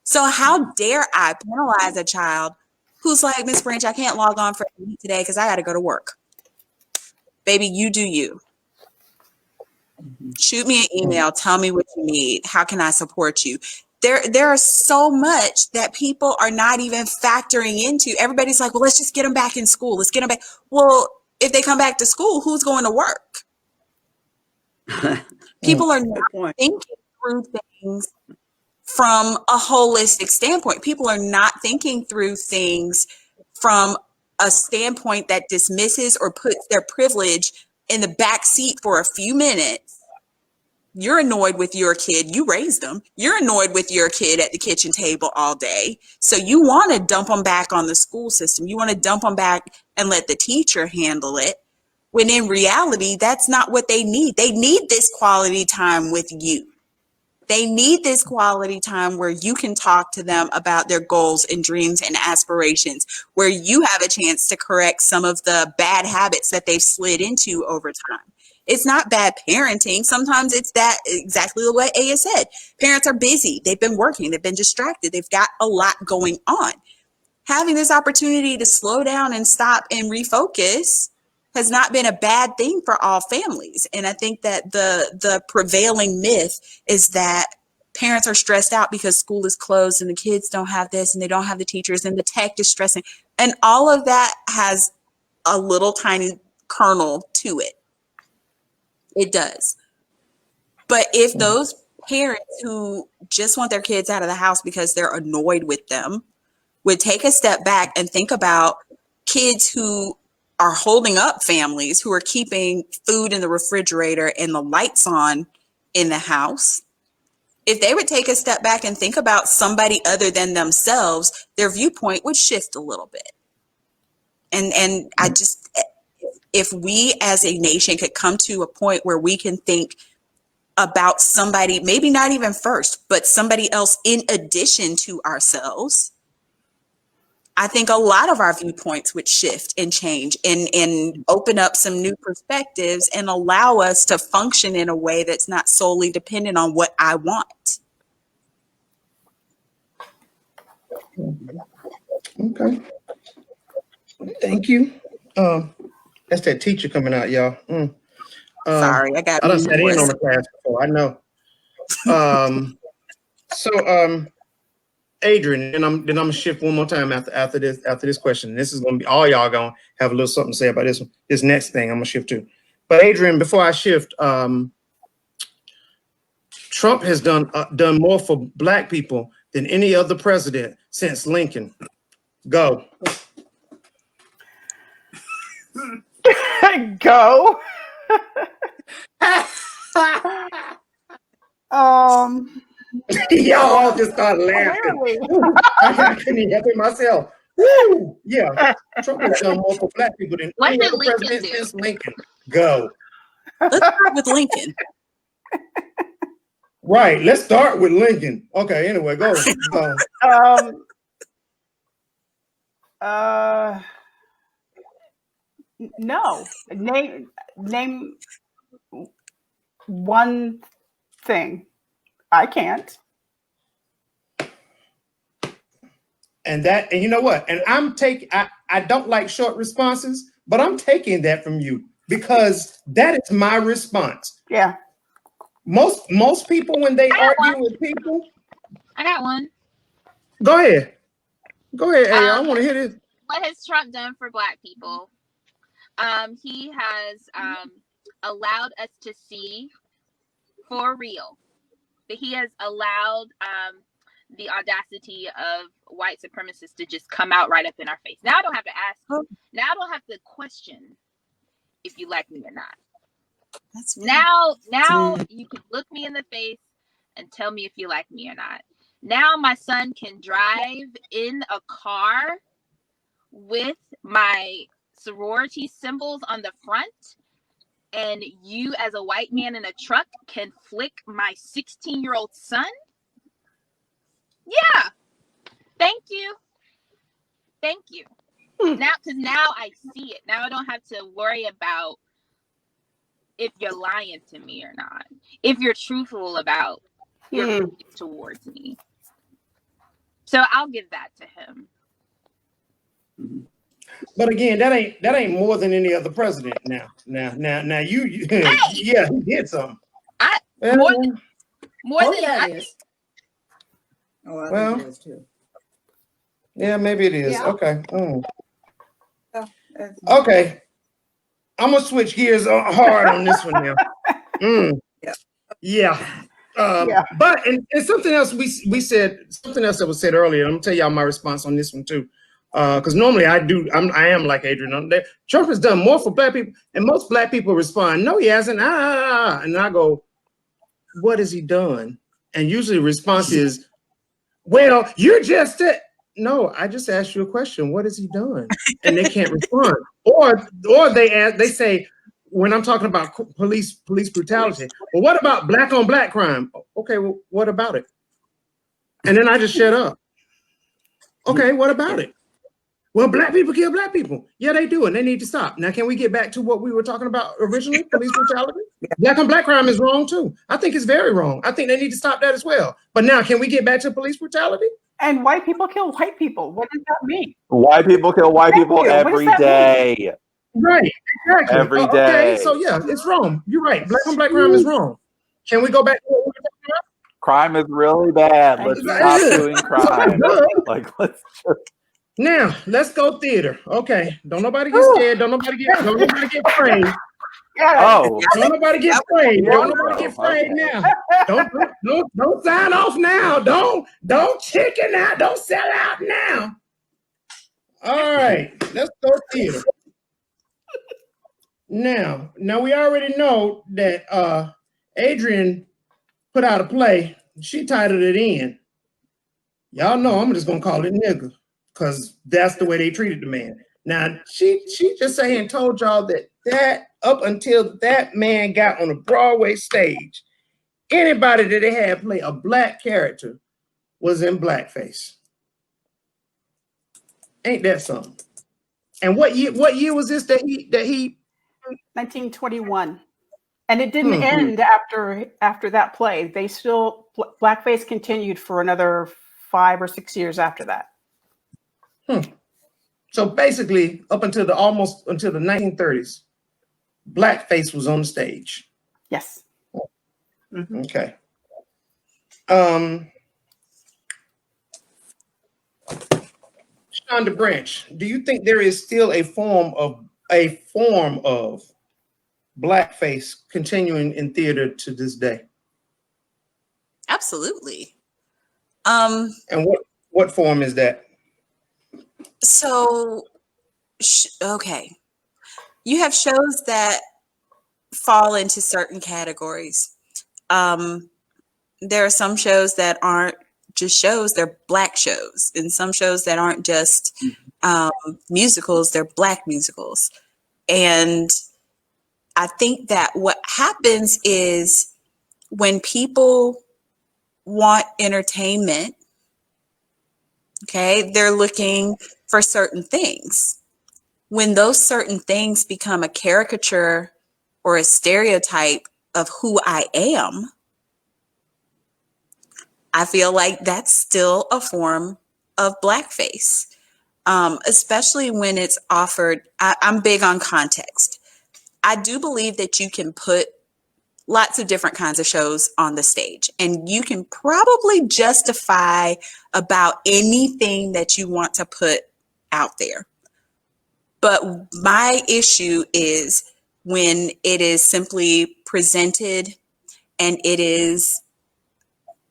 So how dare I penalize a child who's like, Miss Branch, I can't log on for today because I got to go to work. Baby, you do you. Shoot me an email. Tell me what you need. How can I support you? There are so much that people are not even factoring into. Everybody's like, well, let's just get them back in school. Let's get them back. Well, if they come back to school, who's going to work? People are not thinking through things from a holistic standpoint. People are not thinking through things from a standpoint that dismisses or puts their privilege in the back seat for a few minutes. You're annoyed with your kid. You raised them. You're annoyed with your kid at the kitchen table all day. So you want to dump them back on the school system. You want to dump them back and let the teacher handle it. When in reality, that's not what they need. They need this quality time with you. They need this quality time where you can talk to them about their goals and dreams and aspirations, where you have a chance to correct some of the bad habits that they've slid into over time. It's not bad parenting. Sometimes it's that exactly what Aya said. Parents are busy. They've been working. They've been distracted. They've got a lot going on. Having this opportunity to slow down and stop and refocus has not been a bad thing for all families. And I think that the prevailing myth is that parents are stressed out because school is closed and the kids don't have this and they don't have the teachers and the tech is stressing. And all of that has a little tiny kernel to it. It does. But if those parents who just want their kids out of the house because they're annoyed with them would take a step back and think about kids who are holding up families, who are keeping food in the refrigerator and the lights on in the house, if they would take a step back and think about somebody other than themselves, their viewpoint would shift a little bit. And I just, if we as a nation could come to a point where we can think about somebody, maybe not even first, but somebody else in addition to ourselves, I think a lot of our viewpoints would shift and change and open up some new perspectives and allow us to function in a way that's not solely dependent on what I want. Okay. Thank you. That's that teacher coming out, y'all. Sorry, I done sat in on the class before. I know. So Adrian, and then I'm gonna shift one more time after this question. This is gonna be all y'all gonna have a little something to say about this one. This next thing I'm gonna shift to. But Adrian, before I shift, Trump has done more for Black people than any other president since Lincoln. Go. Go. Y'all all just started laughing. I couldn't even help it myself. Woo! Yeah, Trump has done more for Black people than any other president since Lincoln. Go. Let's start with Lincoln. Right. Let's start with Lincoln. Okay. Anyway, go. No. Name one thing. I can't. And you know what? And I don't like short responses, but I'm taking that from you because that is my response. Yeah. Most people, when they argue with people. I got one. Go ahead. Hey, I want to hear this. What has Trump done for Black people? He has allowed us to see for real. But he has allowed the audacity of white supremacists to just come out right up in our face. Now I don't have to ask. Now I don't have to question if you like me or not. Now you can look me in the face and tell me if you like me or not. Now my son can drive in a car with my sorority symbols on the front, and you as a white man in a truck can flick my 16-year-old son? Yeah. Thank you. Now, because now I see it. Now I don't have to worry about if you're lying to me or not. If you're truthful about your feelings towards me. So I'll give that to him. But again, that ain't more than any other president. Now you Hey! yeah, he did something. More than yeah, I it is. Oh, I Well, think it is too. yeah, maybe it is. Yeah. Okay. That's- Okay. I'm gonna switch gears hard on this one now. Yeah. But and something else we said, something else that was said earlier. I'm gonna tell y'all my response on this one too. Because normally I am like Adrian. Trump has done more for black people, and most black people respond, "No, he hasn't." And I go, "What has he done?" And usually the response is, "Well, you're just it." No, I just asked you a question. What has he done? And they can't respond. Or they say, when I'm talking about police brutality, well, what about black on black crime? Okay, well, what about it? And then I just shut up. Okay, what about it? Well, black people kill black people. Yeah, they do, and they need to stop. Now, can we get back to what we were talking about originally, police brutality? Black on black crime is wrong too. I think it's very wrong. I think they need to stop that as well. But now, can we get back to police brutality? And white people kill white people. What does that mean? White people kill white people every day. Right, exactly. Every day. Okay, so yeah, it's wrong. You're right. Black on black crime is wrong. Can we go back to what we were talking about? Crime is really bad. Let's stop doing crime. Let's just... Now, let's go theater. Okay, don't nobody get scared. Don't nobody get afraid. Oh, don't nobody get afraid. Don't nobody get afraid now. Don't sign off now. Don't chicken out. Don't sell out now. All right, let's go theater. Now we already know that Adrian put out a play. She titled it in. Y'all know I'm just gonna call it nigga, because that's the way they treated the man. Now she just sat here and told y'all that up until that man got on a Broadway stage, anybody that they had play a black character was in blackface. Ain't that something? And what year was this that he 1921. And it didn't end after that play. They still, blackface continued for another 5 or 6 years after that. So basically, up until almost until the 1930s, blackface was on the stage. Yes. Okay. Shonda Branch, do you think there is still a form of blackface continuing in theater to this day? Absolutely. And what form is that? So, okay. You have shows that fall into certain categories. There are some shows that aren't just shows, they're black shows. And some shows that aren't just musicals, they're black musicals. And I think that what happens is when people want entertainment, okay, they're looking for certain things. When those certain things become a caricature or a stereotype of who I am, I feel like that's still a form of blackface, especially when it's offered. I'm big on context. I do believe that you can put lots of different kinds of shows on the stage, and you can probably justify about anything that you want to put out there. But my issue is when it is simply presented and it is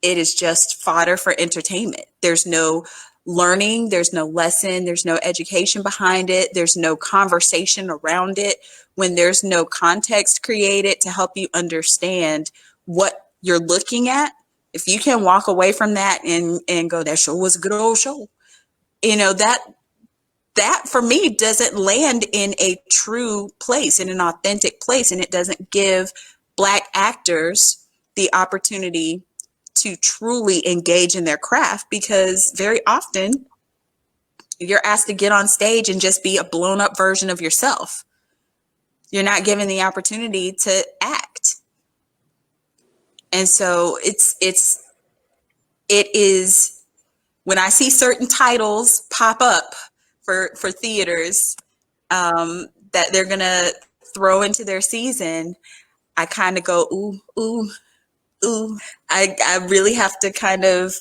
it is just fodder for entertainment. There's no learning, there's no lesson, there's no education behind it, there's no conversation around it. When there's no context created to help you understand what you're looking at, if you can walk away from that and go, that show was a good old show, you know, that for me doesn't land in a true place, in an authentic place, and it doesn't give Black actors the opportunity to truly engage in their craft, because very often you're asked to get on stage and just be a blown up version of yourself. You're not given the opportunity to act. And so it is, when I see certain titles pop up for theaters that they're going to throw into their season, I kind of go, ooh, ooh, ooh. I really have to kind of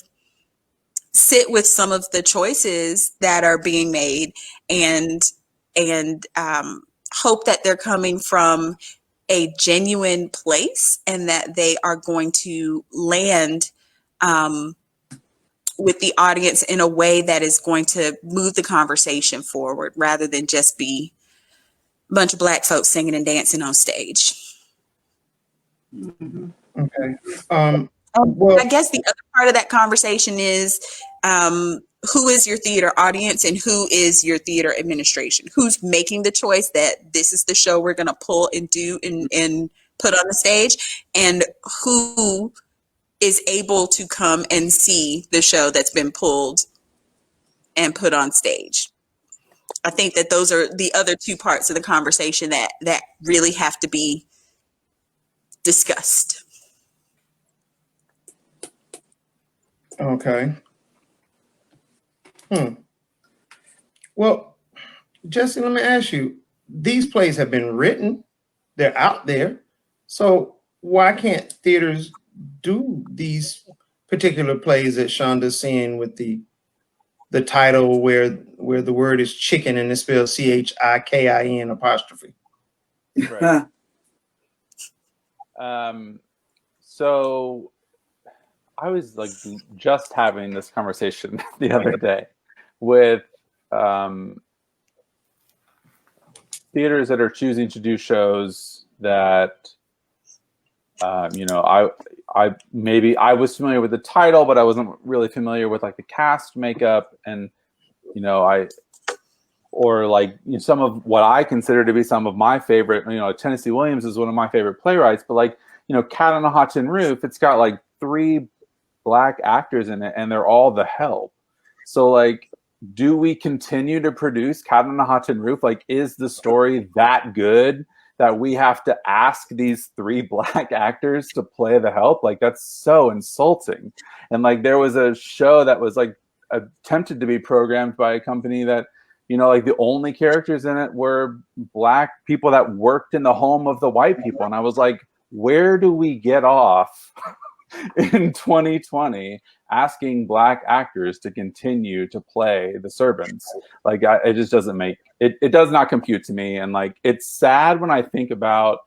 sit with some of the choices that are being made and hope that they're coming from a genuine place and that they are going to land with the audience in a way that is going to move the conversation forward, rather than just be a bunch of Black folks singing and dancing on stage. Mhm. Okay. I guess the other part of that conversation is who is your theater audience and who is your theater administration? Who's making the choice that this is the show we're going to pull and do and put on the stage, and who is able to come and see the show that's been pulled and put on stage? I think that those are the other two parts of the conversation that really have to be discussed. Okay. Well, Jesse, let me ask you, these plays have been written, they're out there. So why can't theaters do these particular plays that Shonda's seeing with the title where the word is chicken and it's spelled CHIKIN apostrophe? Right. So I was like just having this conversation the other day with theaters that are choosing to do shows that you know, I maybe I was familiar with the title, but I wasn't really familiar with like the cast makeup, and you know, or like, you know, some of what I consider to be some of my favorite, you know, Tennessee Williams is one of my favorite playwrights, but like, you know, Cat on a Hot Tin Roof, it's got like 3 Black actors in it and they're all the help. So like, do we continue to produce Cat on a Hot Tin Roof? Like, is the story that good that we have to ask these 3 Black actors to play the help? Like, that's so insulting. And like, there was a show that was like attempted to be programmed by a company that, you know, like the only characters in it were Black people that worked in the home of the white people. And I was like, where do we get off in 2020 asking Black actors to continue to play the servants? Like, it just doesn't make it. It does not compute to me. And like, it's sad when I think about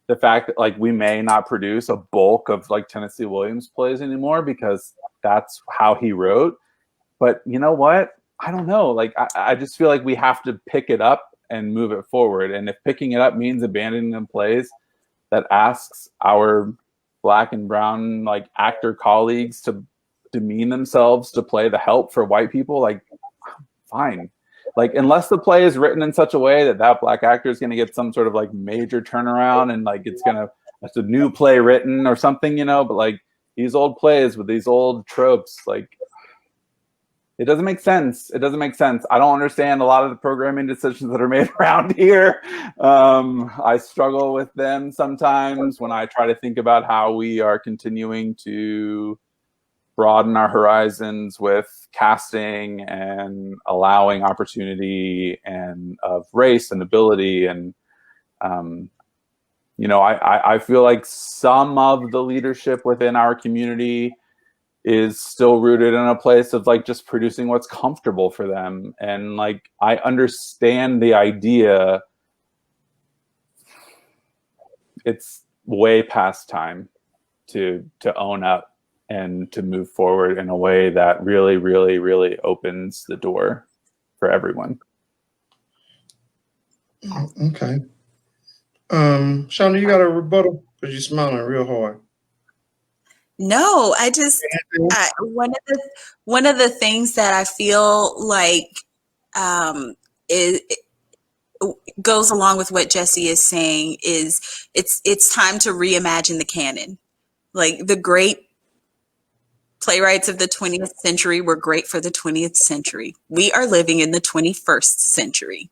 the fact that like we may not produce a bulk of like Tennessee Williams plays anymore because that's how he wrote. But you know what? I don't know. Like, I just feel like we have to pick it up and move it forward. And if picking it up means abandoning the plays that asks our Black and brown like actor colleagues to demean themselves to play the help for white people, like, fine. Like, unless the play is written in such a way that that Black actor is going to get some sort of like major turnaround and like it's a new play written or something, you know. But like these old plays with these old tropes, like, it doesn't make sense. It doesn't make sense. I don't understand a lot of the programming decisions that are made around here. I struggle with them sometimes when I try to think about how we are continuing to broaden our horizons with casting and allowing opportunity and of race and ability. And, you know, I feel like some of the leadership within our community is still rooted in a place of like just producing what's comfortable for them. And like, I understand the idea. It's way past time to own up and to move forward in a way that really, really, really opens the door for everyone. Okay. Shauna, you got a rebuttal? Because you're smiling real hard. No, I just one of the things that I feel like it goes along with what Jesse is saying is it's time to reimagine the canon. Like the great playwrights of the 20th century were great for the 20th century. We are living in the 21st century.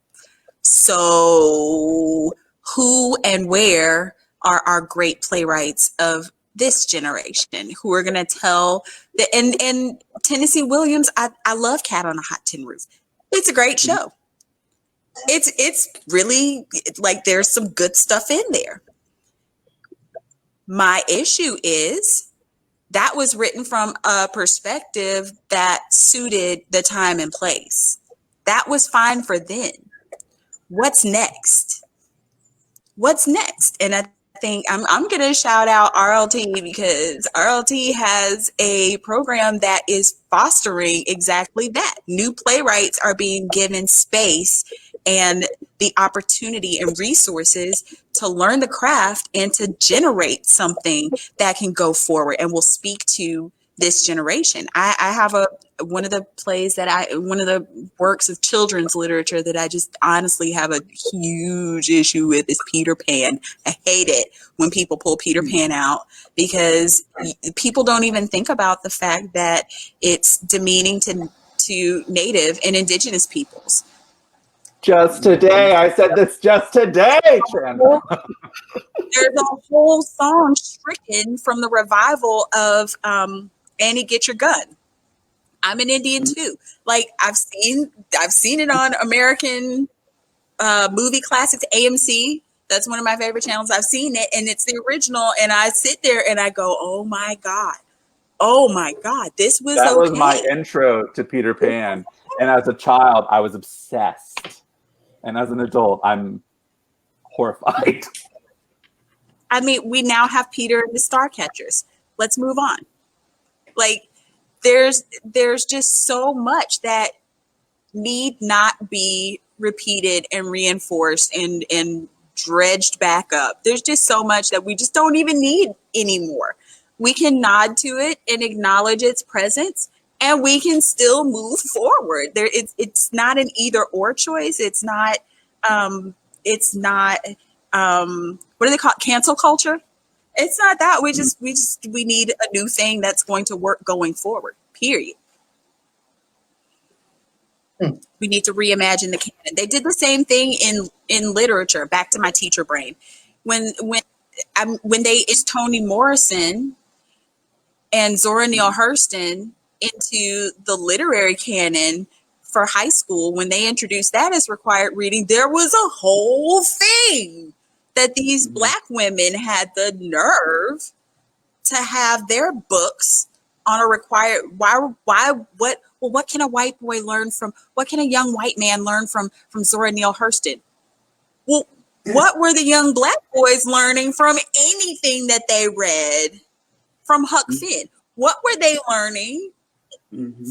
So who and where are our great playwrights of this generation who are going to tell and Tennessee Williams, I love Cat on a Hot Tin Roof. It's a great show. It's really like there's some good stuff in there. My issue is that was written from a perspective that suited the time and place. That was fine for then. What's next? What's next? And I think I'm going to shout out RLT because RLT has a program that is fostering exactly that. New playwrights are being given space and the opportunity and resources to learn the craft and to generate something that can go forward and will speak to this generation. I have one of the works of children's literature that I just honestly have a huge issue with is Peter Pan. I hate it when people pull Peter Pan out because people don't even think about the fact that it's demeaning to Native and Indigenous peoples. Just today, I said this just today, Chandra. There's a whole song stricken from the revival of Annie Get Your Gun. I'm an Indian too. Like I've seen it on American movie classics, AMC. That's one of my favorite channels. I've seen it and it's the original. And I sit there and I go, oh my God, this was That okay. was my intro to Peter Pan. And as a child, I was obsessed. And as an adult, I'm horrified. I mean, we now have Peter and the Starcatchers. Let's move on. Like, there's just so much that need not be repeated and reinforced and dredged back up. There's just so much that we just don't even need anymore. We can nod to it and acknowledge its presence, and we can still move forward. It's not an either or choice. It's not what do they call it? Cancel culture. It's not that. We need a new thing that's going to work going forward. Period. We need to reimagine the canon. They did the same thing in literature. Back to my teacher brain, when they is Toni Morrison and Zora Neale Hurston into the literary canon for high school, when they introduced that as required reading, there was a whole thing that these Black women had the nerve to have their books on a required. What can a white boy learn from? What can a young white man learn from Zora Neale Hurston? Well, what were the young Black boys learning from anything that they read from Huck Finn? What were they learning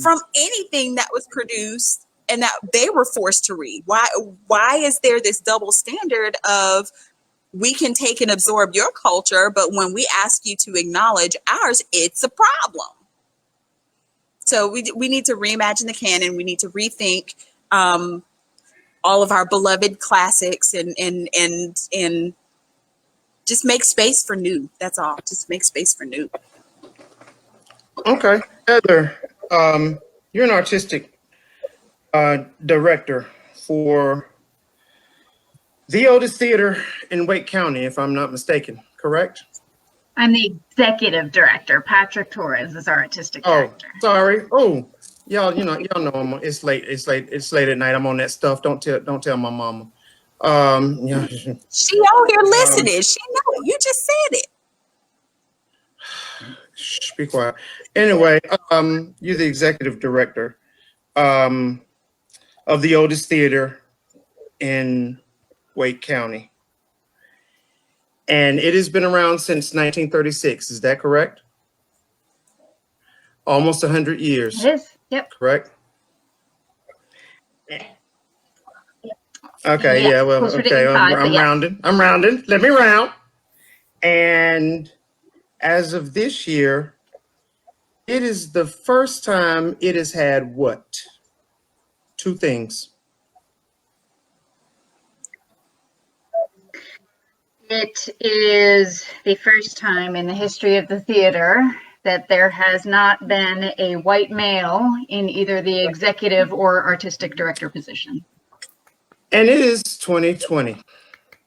from anything that was produced and that they were forced to read? Why is there this double standard of we can take and absorb your culture, but when we ask you to acknowledge ours, it's a problem? So we need to reimagine the canon. We need to rethink all of our beloved classics and just make space for new. That's all. Just make space for new. Okay, Heather, you're an artistic director for the oldest theater in Wake County, if I'm not mistaken, correct? I'm the executive director. Patrick Torres is our artistic director. Oh, sorry. Oh, y'all know it's late at night. I'm on that stuff. Don't tell my mama. Yeah. She out here listening. She know you just said it. Shh, be quiet. Anyway, you're the executive director of the oldest theater in Wake County. And it has been around since 1936. Is that correct? Almost 100 years, It is. Yep. correct? Okay, yeah, well, Closer to okay, 85, but I'm yes. rounding. I'm rounding. Let me round. And as of this year, it is the first time it has had what? Two things. It is the first time in the history of the theater that there has not been a white male in either the executive or artistic director position. And it is 2020.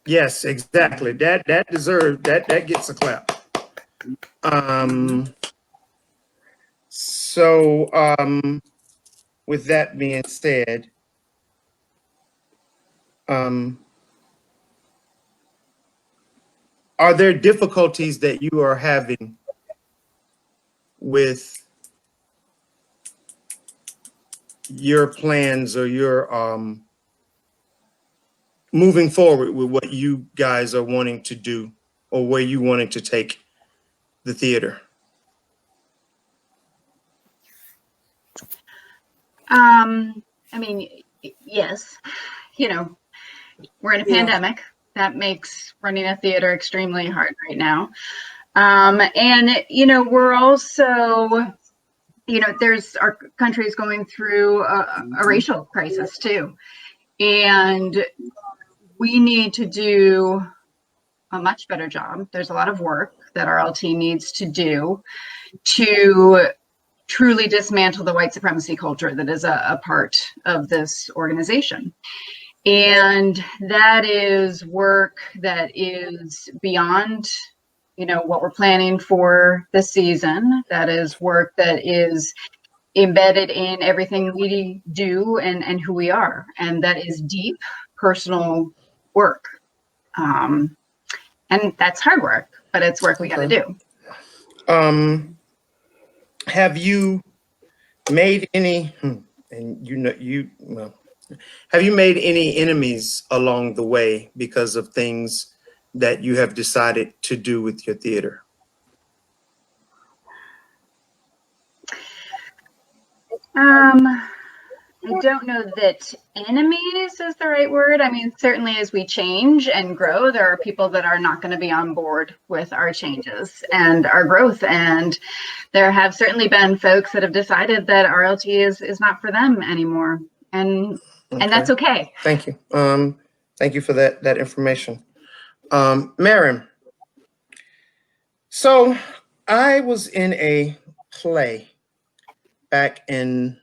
Yes, exactly. That deserves that gets a clap. So with that being said, are there difficulties that you are having with your plans or your moving forward with what you guys are wanting to do or where you wanting to take the theater? I mean, yes, you know, we're in a pandemic. That makes running a theater extremely hard right now. And, you know, we're also, you know, our country is going through a racial crisis too. And we need to do a much better job. There's a lot of work that RLT needs to do to truly dismantle the white supremacy culture that is a part of this organization. And that is work that is beyond, you know, what we're planning for this season. That is work that is embedded in everything we do and who we are. And that is deep personal work. And that's hard work, but it's work we got to do. Have you made any, have you made any enemies along the way because of things that you have decided to do with your theater? I don't know that enemies is the right word. I mean, certainly as we change and grow, there are people that are not going to be on board with our changes and our growth. And there have certainly been folks that have decided that RLT is not for them anymore. And that's okay. Thank you. Thank you for that information. Maren, so I was in a play back in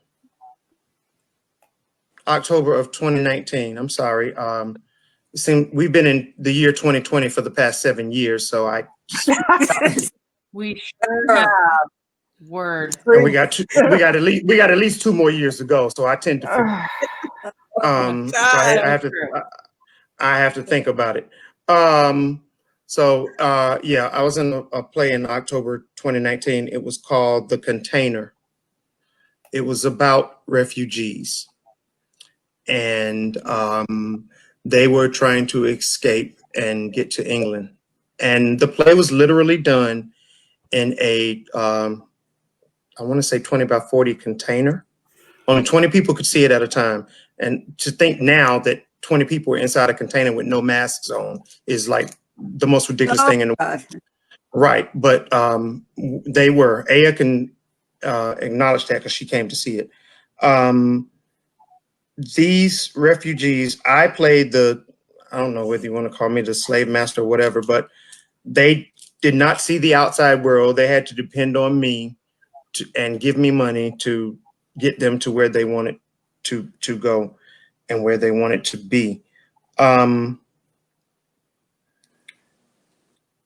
October of 2019. I'm sorry. We've been in the year 2020 for the past 7 years, so I just We sure have. Word. and we got at least 2 more years to go, so I tend to forget. So I have to think about it. Yeah, I was in a play in October 2019. It was called The Container. It was about refugees, and they were trying to escape and get to England. And the play was literally done in a, I want to say 20 by 40 container. Only 20 people could see it at a time. And to think now that 20 people were inside a container with no masks on is like the most ridiculous thing in the world. Right, but they were. Aya can acknowledge that because she came to see it. These refugees, I played I don't know whether you want to call me the slave master or whatever, but they did not see the outside world. They had to depend on me and give me money to get them to where they wanted to go and where they wanted to be.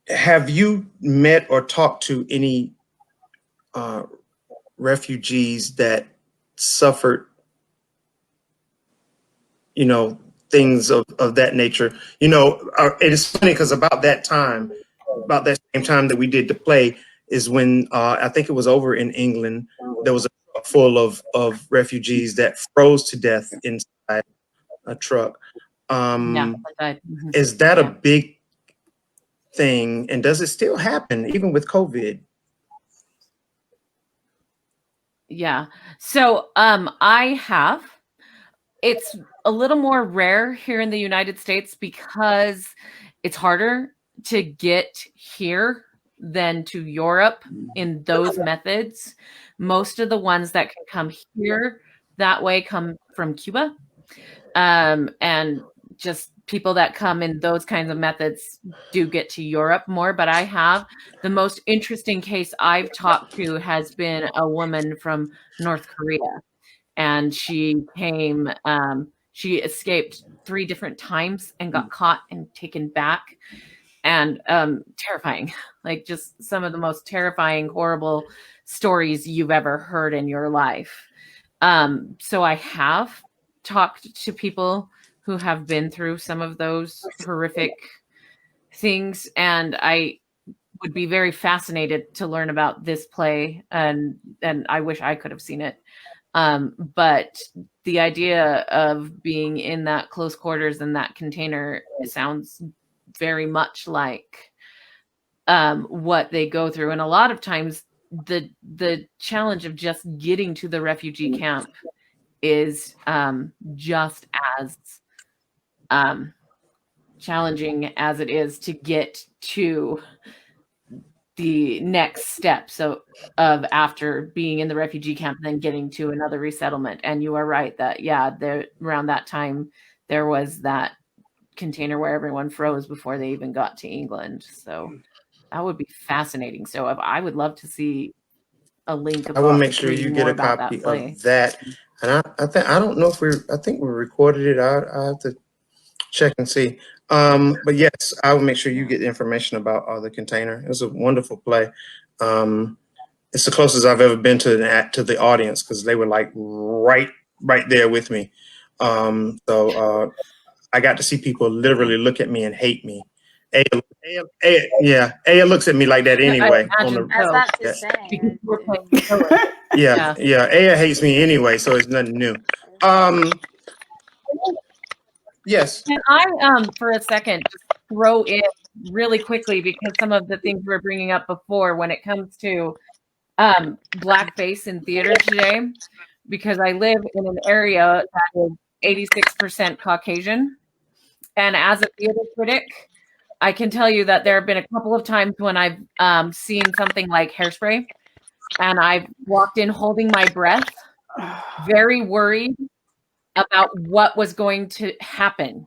Have you met or talked to any refugees that suffered, you know, things of that nature? You know, it is funny because about that same time that we did the play is when I think it was over in England, there was a truck full of refugees that froze to death inside a truck. Is that a big thing, and does it still happen even with COVID? Yeah. So I have. It's a little more rare here in the United States because it's harder to get here than to Europe in those methods. Most of the ones that can come here that way come from Cuba. And just people that come in those kinds of methods do get to Europe more. But I have the most interesting case I've talked to has been a woman from North Korea, and she came. She escaped 3 different times and got caught and taken back, and terrifying, like just some of the most terrifying, horrible stories you've ever heard in your life. So I have talked to people who have been through some of those horrific things, and I would be very fascinated to learn about this play, and I wish I could have seen it. But the idea of being in that close quarters in that container sounds very much like what they go through. And a lot of times the challenge of just getting to the refugee camp is just as challenging as it is to get to the next step. So of after being in the refugee camp, then getting to another resettlement. And you are right that, yeah, there around that time, there was that container where everyone froze before they even got to England. So that would be fascinating. So I would love to see a link. I will make sure you get a copy of that. And I don't know if I think we recorded it. I have to check and see. But yes, I will make sure you get information about the container. It was a wonderful play. It's the closest I've ever been to the audience, because they were like right there with me. So I got to see people literally look at me and hate me. Aya looks at me like that anyway. Yeah. Aya hates me anyway, so it's nothing new. Yes. Can I, for a second, just throw in really quickly, because some of the things we were bringing up before when it comes to blackface in theater today, because I live in an area that is 86% Caucasian. And as a theater critic, I can tell you that there have been a couple of times when I've seen something like Hairspray, and I've walked in holding my breath, very worried about what was going to happen.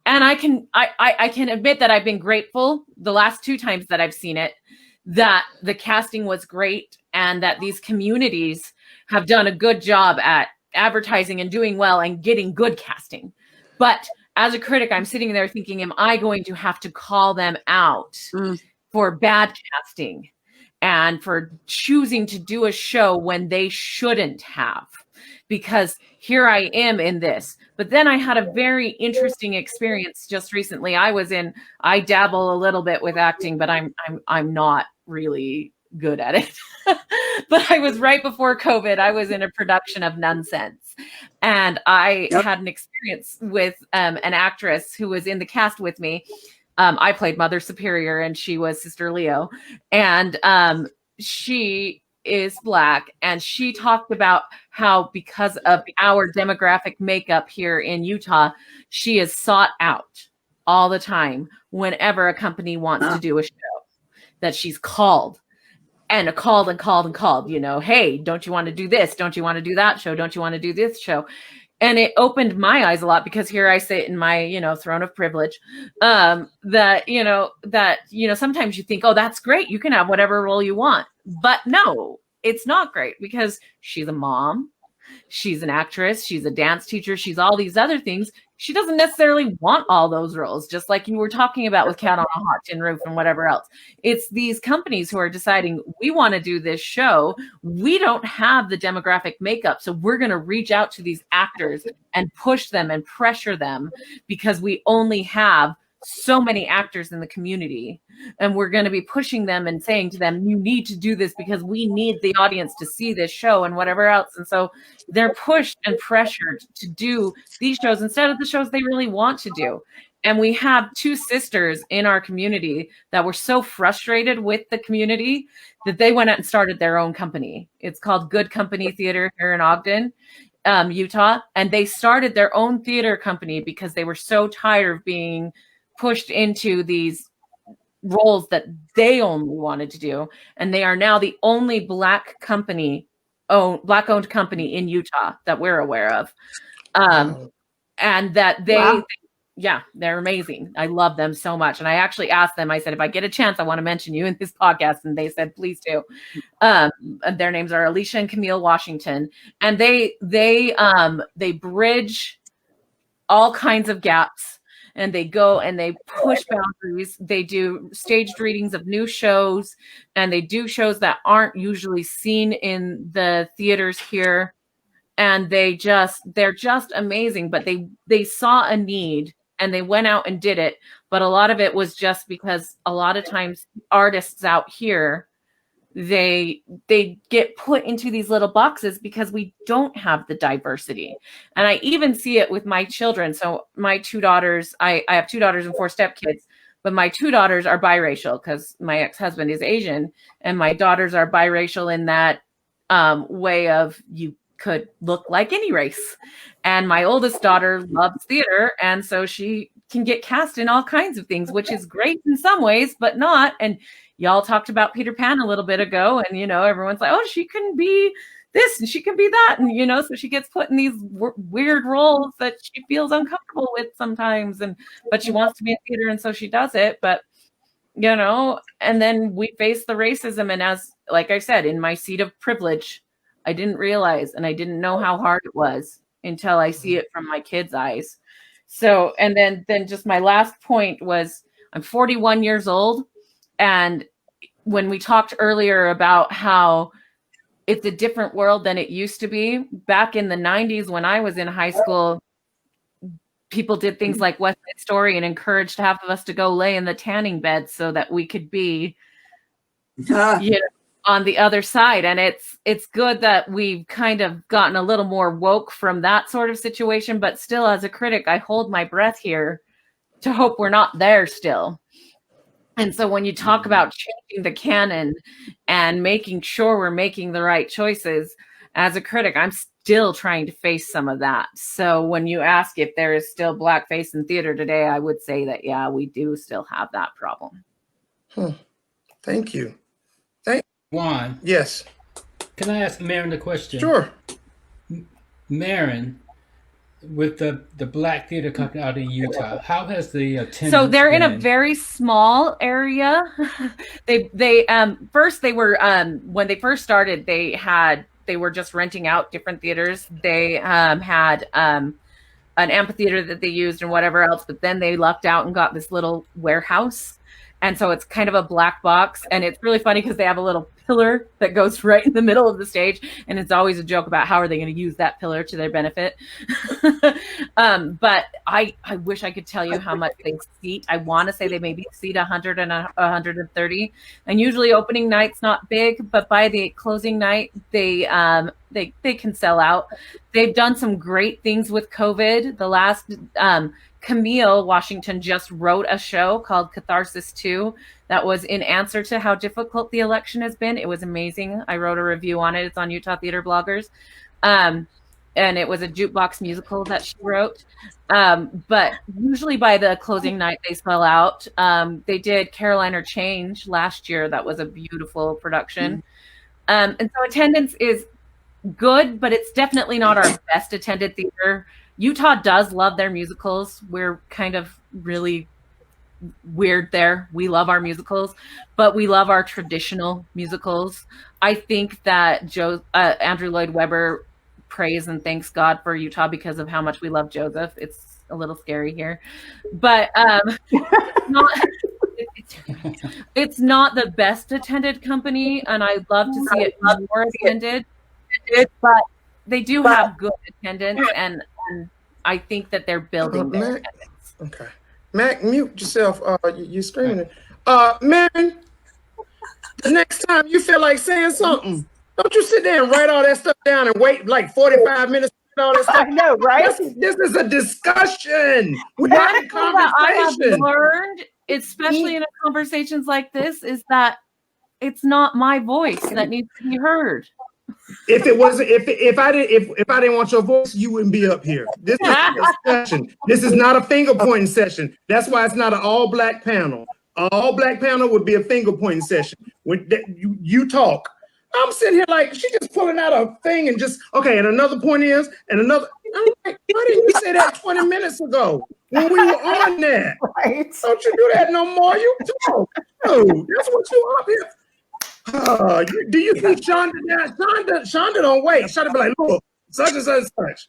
And I can admit that I've been grateful the last 2 times that I've seen it, that the casting was great and that these communities have done a good job at advertising and doing well and getting good casting. But as a critic, I'm sitting there thinking, am I going to have to call them out for bad casting and for choosing to do a show when they shouldn't have? Because here I am in this. But then I had a very interesting experience just recently. I dabble a little bit with acting, but I'm not really good at it. But I was right before COVID. I was in a production of Nonsense, and I had an experience with an actress who was in the cast with me. I played Mother Superior, and she was Sister Leo, and she is Black, and she talked about how, because of our demographic makeup here in Utah, she is sought out all the time whenever a company wants to do a show, that she's called and called, you know, hey, don't you want to do this? Don't you want to do that show? Don't you want to do this show? And it opened my eyes a lot, because here I sit in my, throne of privilege, that sometimes you think, oh, that's great, you can have whatever role you want. But no, it's not great, because she's a mom, she's an actress, she's a dance teacher, she's all these other things. She doesn't necessarily want all those roles, just like you were talking about with Cat on a Hot Tin Roof and whatever else. It's these companies who are deciding, we want to do this show. We don't have the demographic makeup, so we're going to reach out to these actors and push them and pressure them, because we only have so many actors in the community, and we're going to be pushing them and saying to them, you need to do this because we need the audience to see this show and whatever else. And so they're pushed and pressured to do these shows instead of the shows they really want to do. And we have two sisters in our community that were so frustrated with the community that they went out and started their own company. It's called Good Company Theater here in Ogden, Utah. And they started their own theater company because they were so tired of being pushed into these roles that they only wanted to do. And they are now the only Black owned company in Utah that we're aware of. And that they, yeah, they're amazing. I love them so much. And I actually asked them, I said, if I get a chance, I want to mention you in this podcast. And they said, please do. And their names are Alicia and Camille Washington. And they bridge all kinds of gaps, and they go and they push boundaries. They do staged readings of new shows, and they do shows that aren't usually seen in the theaters here. And they're just amazing. But they saw a need and they went out and did it. But a lot of it was just because a lot of times artists out here, they get put into these little boxes because we don't have the diversity. And I even see it with my children. So my two daughters, I have 2 daughters and 4 stepkids, but my 2 daughters are biracial because my ex-husband is Asian, and my daughters are biracial in that way of you could look like any race. And my oldest daughter loves theater, and so she can get cast in all kinds of things, which is great in some ways, but not. And y'all talked about Peter Pan a little bit ago, and everyone's like, oh, she can be this and she can be that, and so she gets put in these weird roles that she feels uncomfortable with sometimes, but she wants to be in theater, and so she does it. But and then we face the racism, and as like I said, in my seat of privilege, I didn't realize, and I didn't know how hard it was until I see it from my kids' eyes. So, and then just my last point was, I'm 41 years old. And when we talked earlier about how it's a different world than it used to be, back in the 90s when I was in high school, people did things like West Side Story and encouraged half of us to go lay in the tanning bed so that we could be on the other side. And it's good that we've kind of gotten a little more woke from that sort of situation, but still, as a critic, I hold my breath here to hope we're not there still. And so when you talk about changing the canon and making sure we're making the right choices, as a critic, I'm still trying to face some of that. So when you ask if there is still blackface in theater today, I would say that, yeah, we do still have that problem. Thank you. Juan. Yes. Can I ask Maren a question? Sure. Maren, with the Black Theater Company out in Utah, how has the attendance So they're in a been? very small area. they first they were when they first started, they were just renting out different theaters. They had an amphitheater that they used and whatever else, but then they lucked out and got this little warehouse. And so it's kind of a black box, and it's really funny because they have a little pillar that goes right in the middle of the stage, and it's always a joke about how are they going to use that pillar to their benefit. But I wish I could tell you how much they seat. I want to say they maybe seat 100 and 130, and usually opening night's not big, but by the closing night they can sell out. They've done some great things with COVID. The last Camille Washington just wrote a show called Catharsis 2 that was in answer to how difficult the election has been. It was amazing. I wrote a review on it. It's on Utah Theater Bloggers. And it was a jukebox musical that she wrote. But usually by the closing night, they sell out. They did Caroline or Change last year. That was a beautiful production. And so attendance is good, but it's definitely not our best attended theater. Utah does love their musicals. We're kind of really weird there. We love our musicals, but we love our traditional musicals. I think that Andrew Lloyd Webber prays and thanks God for Utah because of how much we love Joseph. It's a little scary here, but it's not the best attended company, and I'd love to see it more attended, but they do have good attendance, and I think that they're building their attendance. Okay. Mac, mute yourself. You're screaming. Maren, the next time you feel like saying something, don't you sit there and write all that stuff down and wait like 45 minutes all this I stuff. know, right? This is a discussion. We're One having thing that I have conversation. learned, especially in conversations like this, is that it's not my voice that needs to be heard. If it wasn't, if I didn't want your voice, you wouldn't be up here. This is a discussion. This is not a finger pointing session. That's why it's not an all black panel. An all black panel would be a finger pointing session. When you talk, I'm sitting here like she just pulling out a thing and just okay. And another point is, and another. I'm like, why didn't you say that 20 minutes ago when we were on there? Right. Don't you do that no more? You talk. Oh, that's what you up here. Do you see Shonda now? Shonda don't wait. Shonda be like, look, such and such and such.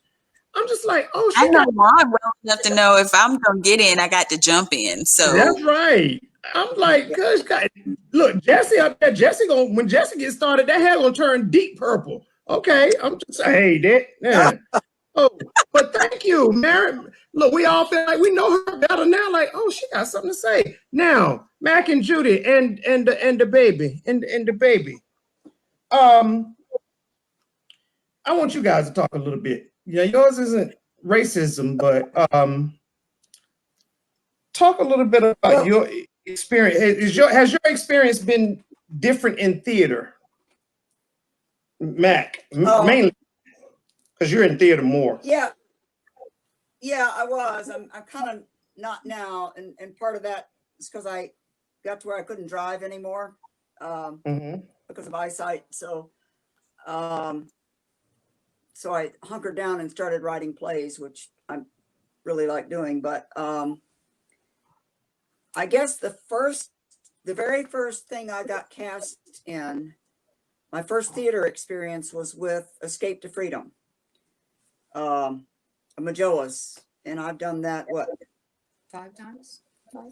I'm just like, oh, I she know got. I'm well enough to know if I'm gonna get in, I got to jump in. So That's right. I'm like, gosh, God. Look, Jesse up there. When Jesse gets started, that hair gonna turn deep purple. Okay, I'm just hey, that. Yeah. Oh, but thank you, Mary. Look, we all feel like we know her better now. Like, oh, she got something to say now. Mac and Judy and the baby and the baby. I want you guys to talk a little bit. Yeah, yours isn't racism, but talk a little bit about your experience. Has your experience been different in theater, Mac? Mainly because you're in theater more. Yeah, I was. I'm kind of not now, and part of that is because I got to where I couldn't drive anymore because of eyesight. So, so I hunkered down and started writing plays, which I really like doing. But I guess the very first thing I got cast in, my first theater experience was with Escape to Freedom. Majoas, and I've done that 5 times?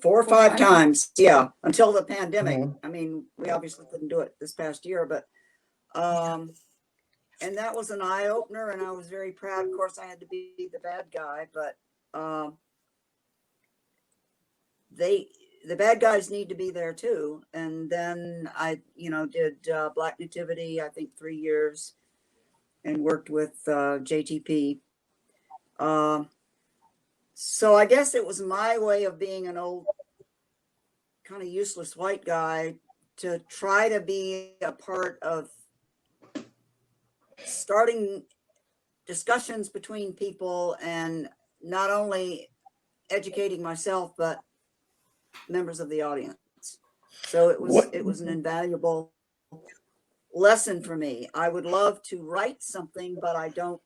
4 or 5 times, yeah, until the pandemic. I mean, we obviously couldn't do it this past year, but and that was an eye-opener, and I was very proud. Of course, I had to be the bad guy, but the bad guys need to be there too. And then I did Black Nativity, I think 3 years, and worked with JTP. So I guess it was my way of being an old kind of useless white guy to try to be a part of starting discussions between people and not only educating myself, but members of the audience. So it was an invaluable lesson for me. I would love to write something, but I don't.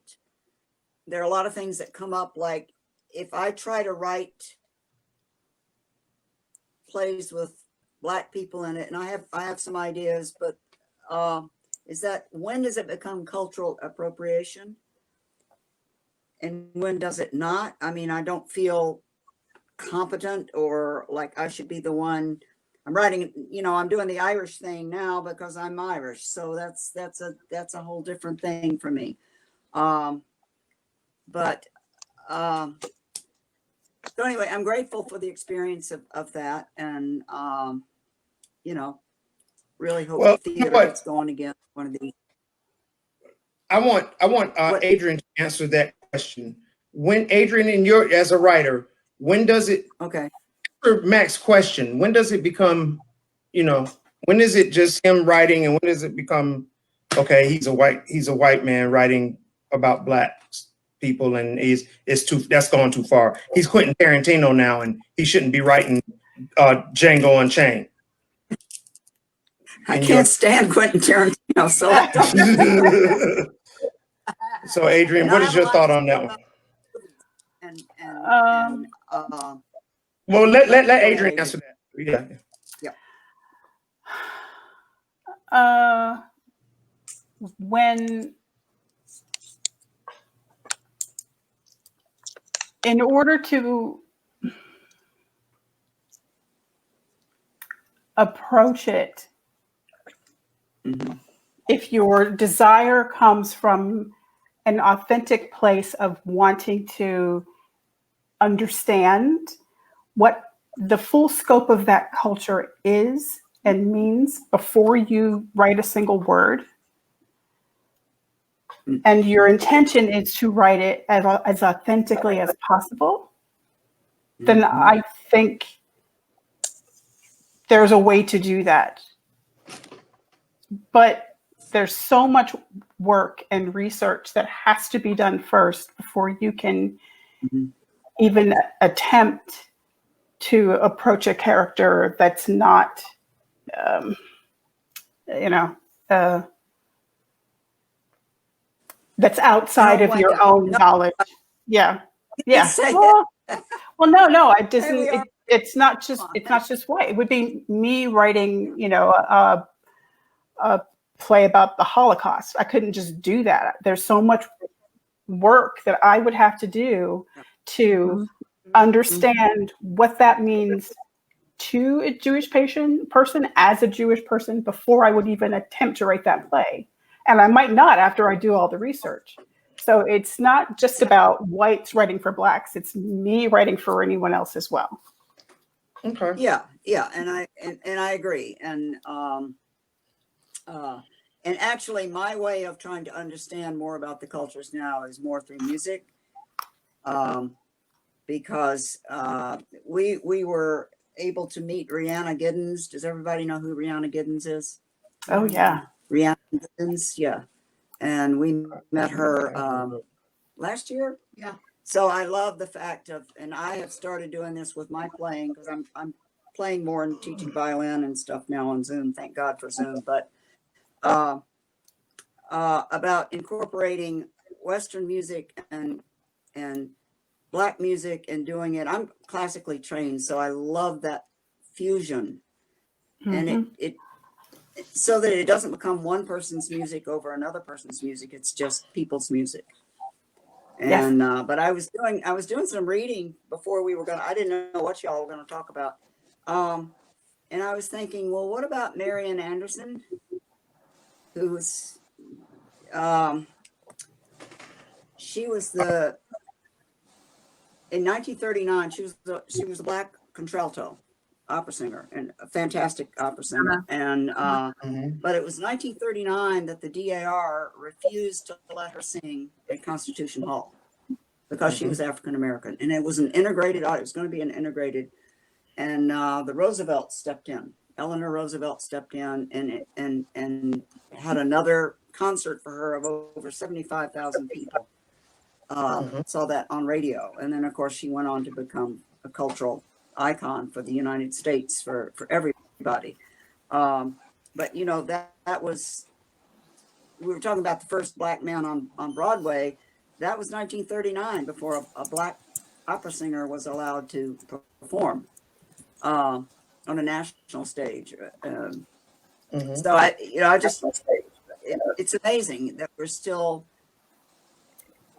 There are a lot of things that come up, like if I try to write plays with Black people in it, and I have some ideas, but when does it become cultural appropriation? And when does it not? I mean, I don't feel competent or like I should be the one. I'm writing, I'm doing the Irish thing now because I'm Irish. So that's a whole different thing for me. So anyway, I'm grateful for the experience of that, and really hope the theater gets going again one of these. I want Adrian to answer that question. When Adrian, as a writer, when does it? Okay. Answer Mac's question. When does it become? When is it just him writing, and when does it become? Okay, he's a white man writing about Black people, and that's gone too far. He's Quentin Tarantino now, and he shouldn't be writing Django Unchained. I can't stand Quentin Tarantino, so so Adrian, what is your thought on that one? Well, let Adrian answer that. Yeah. When in order to approach it, if your desire comes from an authentic place of wanting to understand what the full scope of that culture is and means before you write a single word, and your intention is to write it as authentically as possible, then I think there's a way to do that. But there's so much work and research that has to be done first before you can even attempt to approach a character that's not, that's outside of your own knowledge. Yeah. Yeah. Well, no, I didn't. It's not just white. It would be me writing, a play about the Holocaust. I couldn't just do that. There's so much work that I would have to do to understand what that means to a Jewish person as a Jewish person before I would even attempt to write that play. And I might not after I do all the research. So it's not just about whites writing for blacks. It's me writing for anyone else as well. Okay. Yeah. And I agree. And actually my way of trying to understand more about the cultures now is more through music. Because we were able to meet Rhianna Giddens. Does everybody know who Rhianna Giddens is? Oh yeah. Rhianna Giddens, yeah. And we met her last year. Yeah. So I love the fact of, and I have started doing this with my playing because I'm playing more and teaching violin and stuff now on Zoom. Thank God for Zoom. But about incorporating Western music and Black music and doing it. I'm classically trained, so I love that fusion, and it so that it doesn't become one person's music over another person's music. It's just people's music. And but I was doing some reading before we were gonna. I didn't know what y'all were gonna talk about, and I was thinking, well, what about Marian Anderson, who was she was the. In 1939, she was a Black contralto opera singer and a fantastic opera singer. And but it was 1939 that the DAR refused to let her sing at Constitution Hall because she was African American, and it was an integrated. It was going to be an integrated, and the Roosevelt stepped in. Eleanor Roosevelt stepped in and had another concert for her of over 75,000 people. Saw that on radio, and then of course she went on to become a cultural icon for the United States for everybody. But that was, we were talking about the first Black man on Broadway. That was 1939 before a Black opera singer was allowed to perform on a national stage. So I just it's amazing that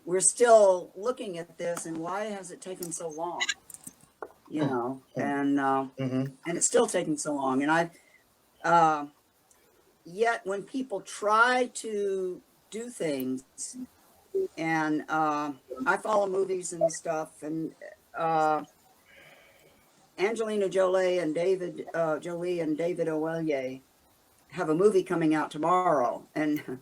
we're still looking at this, and why has it taken so long? And it's still taking so long. And yet when people try to do things, and I follow movies and stuff, and Angelina Jolie and David Oyelowo have a movie coming out tomorrow, and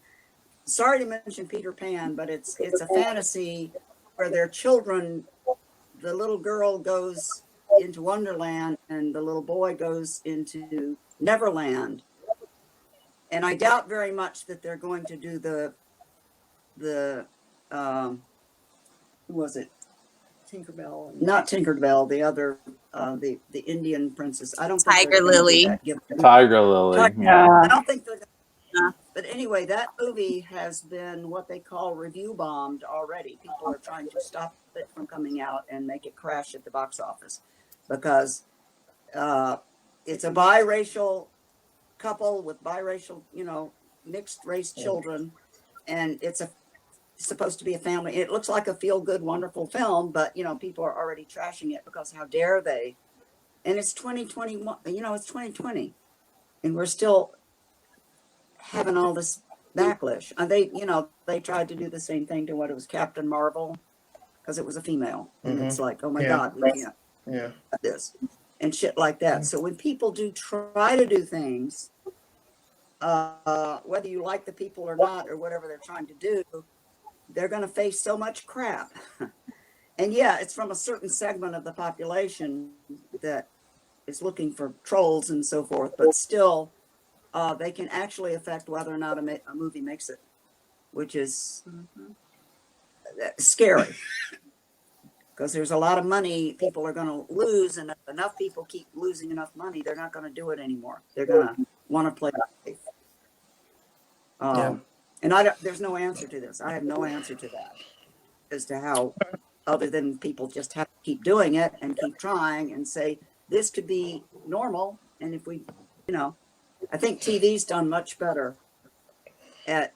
sorry to mention Peter Pan, but it's a fantasy where their children, the little girl goes into Wonderland and the little boy goes into Neverland. And I doubt very much that they're going to do the who was it? Tinkerbell. Not Tinkerbell, the other the Indian princess. I don't think Tiger Lily. Tiger Lily. Yeah. I don't think they're gonna. But anyway, that movie has been what they call review bombed already. People are trying to stop it from coming out and make it crash at the box office because it's a biracial couple with biracial, mixed race children, and it's supposed to be a family. It looks like a feel-good, wonderful film, but people are already trashing it because how dare they? And it's 2021. It's 2020, and we're still having all this backlash. And they tried to do the same thing to what it was Captain Marvel, because it was a female. And it's like, oh my God, we can't have this and shit like that. So when people do try to do things, whether you like the people or not, or whatever they're trying to do, they're going to face so much crap. And yeah, it's from a certain segment of the population that is looking for trolls and so forth, but still, they can actually affect whether or not a movie makes it, which is scary. Because there's a lot of money people are going to lose, and if enough people keep losing enough money, they're not going to do it anymore. They're going to want to play safe. And there's no answer to this. I have no answer to that as to how, other than people just have to keep doing it and keep trying and say, this could be normal. And if we, I think TV's done much better at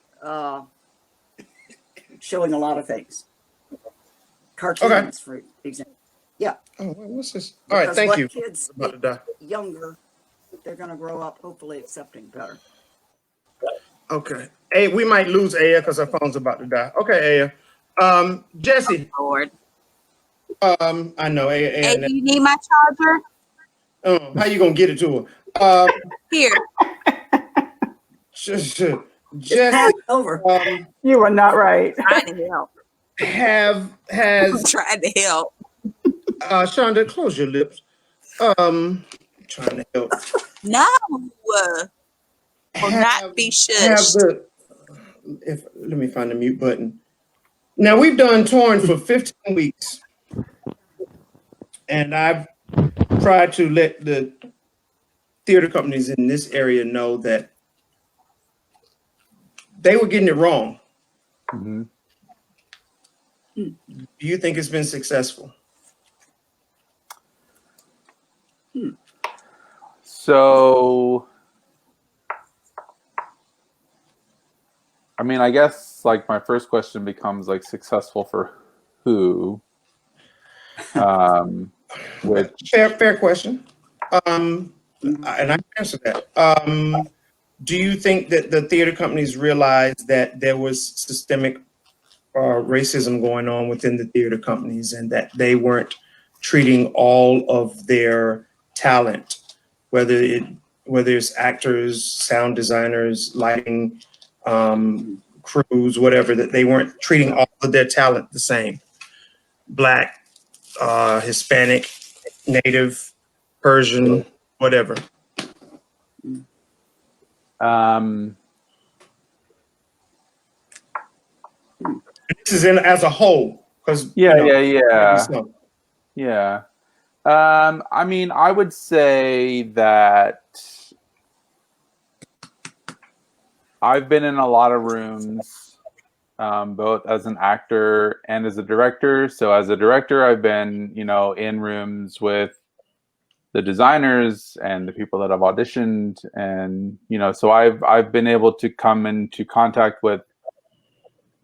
showing a lot of things. Cartoons, for example. Yeah. Oh, what's this? All right, thank you. Kids younger, they're going to grow up hopefully accepting better. Okay. Hey, we might lose Aya because her phone's about to die. Okay, Aya. Jesse. Lord. I know. Aya, Hey, do you need my charger? How you gonna get it to her? Here. Jesse. Over. You are not right. Trying to help. I'm trying to help. Shonda, close your lips. Trying to help. No. Or not be shushed. Let me find the mute button. Now we've done Torn for 15 weeks, and I've tried to let the theater companies in this area know that they were getting it wrong. Mm-hmm. Do you think it's been successful? So, I mean, I guess like my first question becomes like successful for who? Which fair question. And I can answer that. Do you think that the theater companies realized that there was systemic racism going on within the theater companies and that they weren't treating all of their talent, whether it's actors, sound designers, lighting, crews, whatever, that they weren't treating all of their talent the same? Black, Hispanic, Native, Persian, whatever. This is as a whole, because yeah. I mean, I would say that I've been in a lot of rooms, both as an actor and as a director. So as a director, I've been, in rooms with the designers and the people that have auditioned, and so I've been able to come into contact with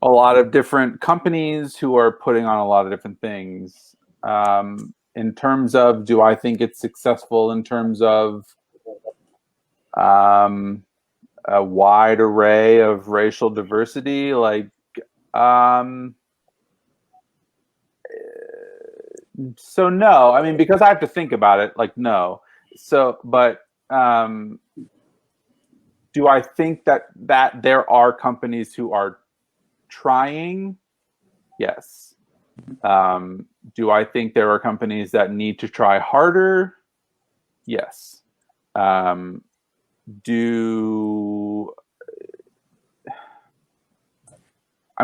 a lot of different companies who are putting on a lot of different things. In terms of, do I think it's successful in terms of a wide array of racial diversity? So no, I mean, because I have to think about it, no. So, but do I think that there are companies who are trying? Yes. Do I think there are companies that need to try harder? Yes. I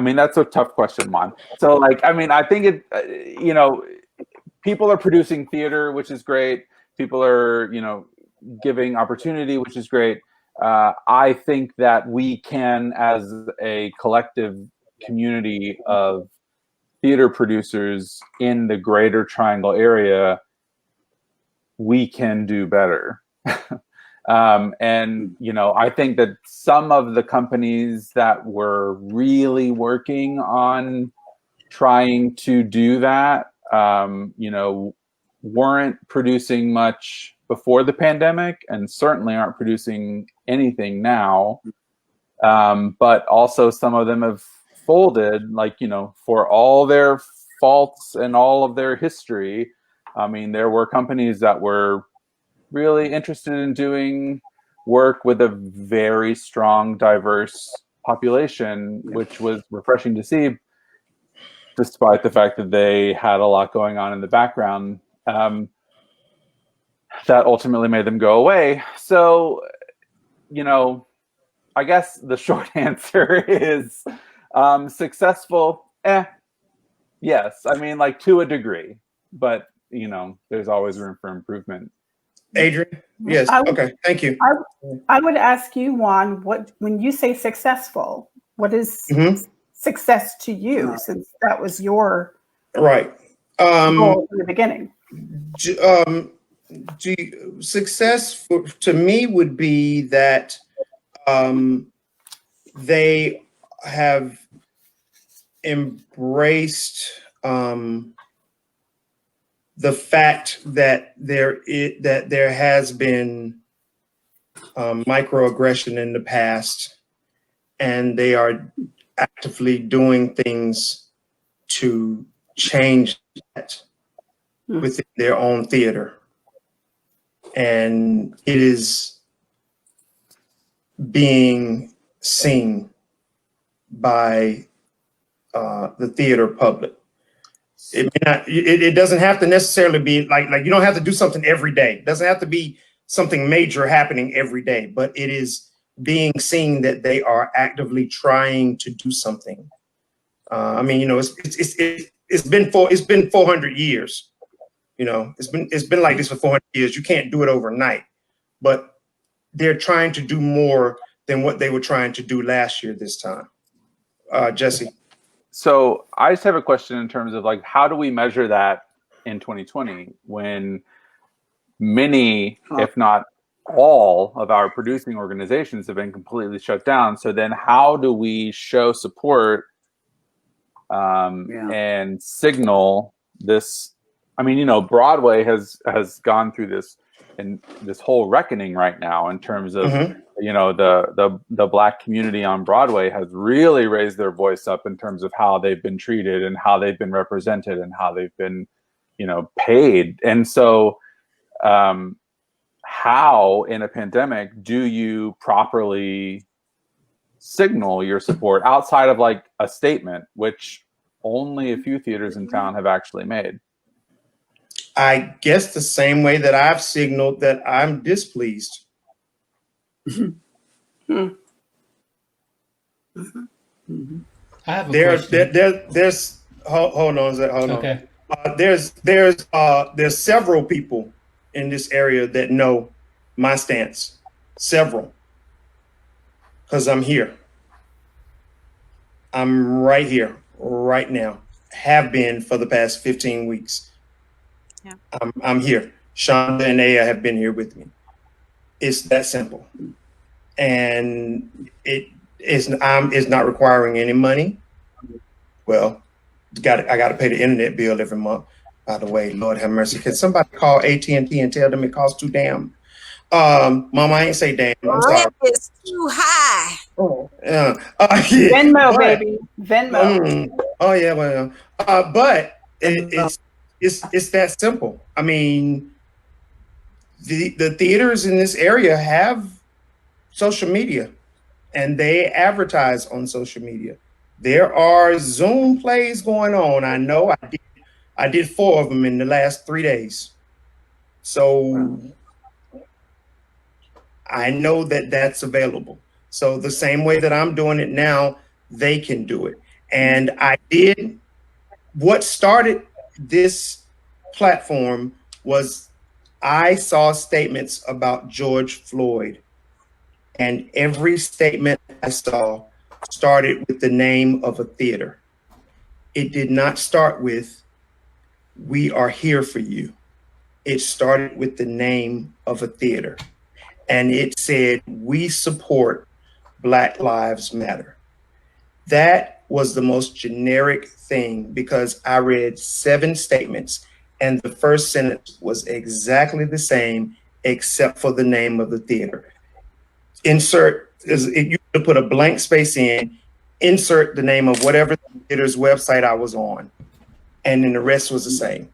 mean, that's a tough question, Juan. So I think people are producing theater, which is great. People are, giving opportunity, which is great. I think that we can, as a collective community of theater producers in the greater Triangle area, we can do better. And I think that some of the companies that were really working on trying to do that, weren't producing much before the pandemic, and certainly aren't producing anything now. But also some of them have folded, for all their faults and all of their history. I mean, there were companies that were really interested in doing work with a very strong, diverse population, which was refreshing to see. despite the fact that they had a lot going on in the background, that ultimately made them go away. So, I guess the short answer is successful. Yes. I mean, like, to a degree, but there's always room for improvement. Adrian? Yes. Okay. Thank you. I would ask you, Juan, when you say successful, what is success to you, since that was your right goal in the beginning? Success to me would be that they have embraced the fact that there has been microaggression in the past, and they are actively doing things to change that within their own theater. And it is being seen by the theater public. It may not, it doesn't have to necessarily be like you don't have to do something every day. It doesn't have to be something major happening every day, but it is being seen that they are actively trying to do something. I mean, it's been 400 years. It's been like this for 400 years. You can't do it overnight, but they're trying to do more than what they were trying to do last year this time. Jesse. So I just have a question in terms of, like, how do we measure that in 2020 when many, if not all, of our producing organizations have been completely shut down? So then how do we show support and signal this? I mean, Broadway has gone through this whole reckoning right now in terms of the Black community on Broadway has really raised their voice up in terms of how they've been treated and how they've been represented and how they've been paid. And so how in a pandemic do you properly signal your support outside of like a statement, which only a few theaters in town have actually made? I guess the same way that I've signaled that I'm displeased. I have a There's question. hold on. Okay. There's several people in this area that know my stance. Several. Because I'm here. I'm right here, right now. Have been for the past 15 weeks. Yeah. I'm here. Shonda and Aya have been here with me. It's that simple. And it's not requiring any money. Well, I got to pay the internet bill every month. By the way, Lord have mercy. Can somebody call AT&T and tell them it costs too damn? Mama, I ain't say damn. I'm sorry. It's too high. Oh, Yeah. Venmo, baby. Venmo. Oh yeah, well, but it's that simple. I mean, the theaters in this area have social media, and they advertise on social media. There are Zoom plays going on. I know I did 4 of them in the last 3 days. So I know that that's available. So the same way that I'm doing it now, they can do it. And what started this platform was I saw statements about George Floyd, and every statement I saw started with the name of a theater. It did not start with, "We are here for you." It started with the name of a theater. And it said, "We support Black Lives Matter." That was the most generic thing, because I read 7 statements and the first sentence was exactly the same except for the name of the theater. You could put a blank space in, insert the name of whatever theater's website I was on, and then the rest was the same.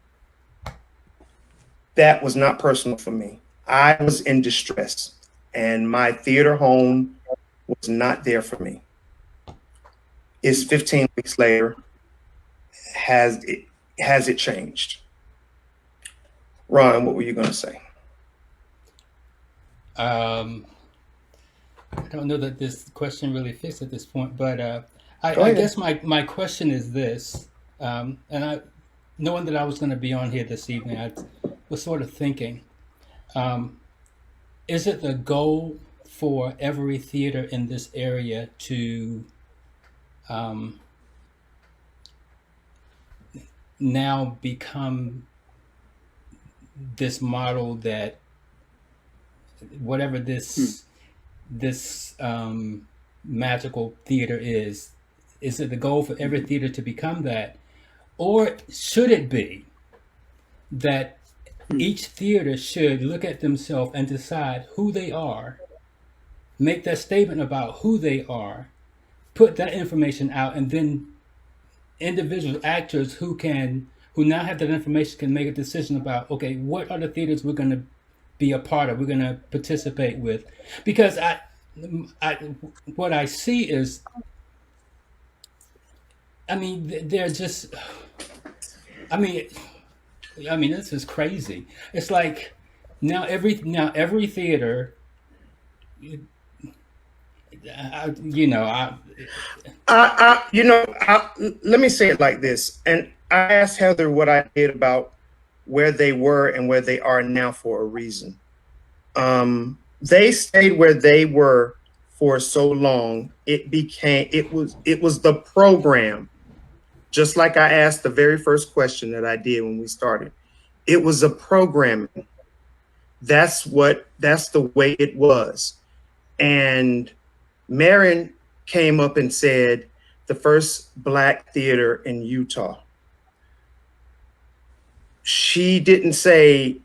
That was not personal for me. I was in distress, and my theater home was not there for me. It's 15 weeks later, has it changed? Ron, what were you going to say? I don't know that this question really fits at this point, but I guess my question is this, and knowing that I was going to be on here this evening, I was sort of thinking, is it the goal for every theater in this area to now become this model that whatever this magical theater is it the goal for every theater to become that, or should it be that each theater should look at themselves and decide who they are, make that statement about who they are, put that information out, and then individual actors who now have that information can make a decision about, okay, what are the theaters we're going to be a part of, we're going to participate with? Because what I see is, I mean, they're just, I mean, this is crazy. It's like now every theater, let me say it like this. And I asked Heather what I did about where they were and where they are now for a reason. They stayed where they were for so long. It was the program. Just like I asked the very first question that I did when we started. It was a programming. That's the way it was. And Marin came up and said, the first Black theater in Utah. She didn't say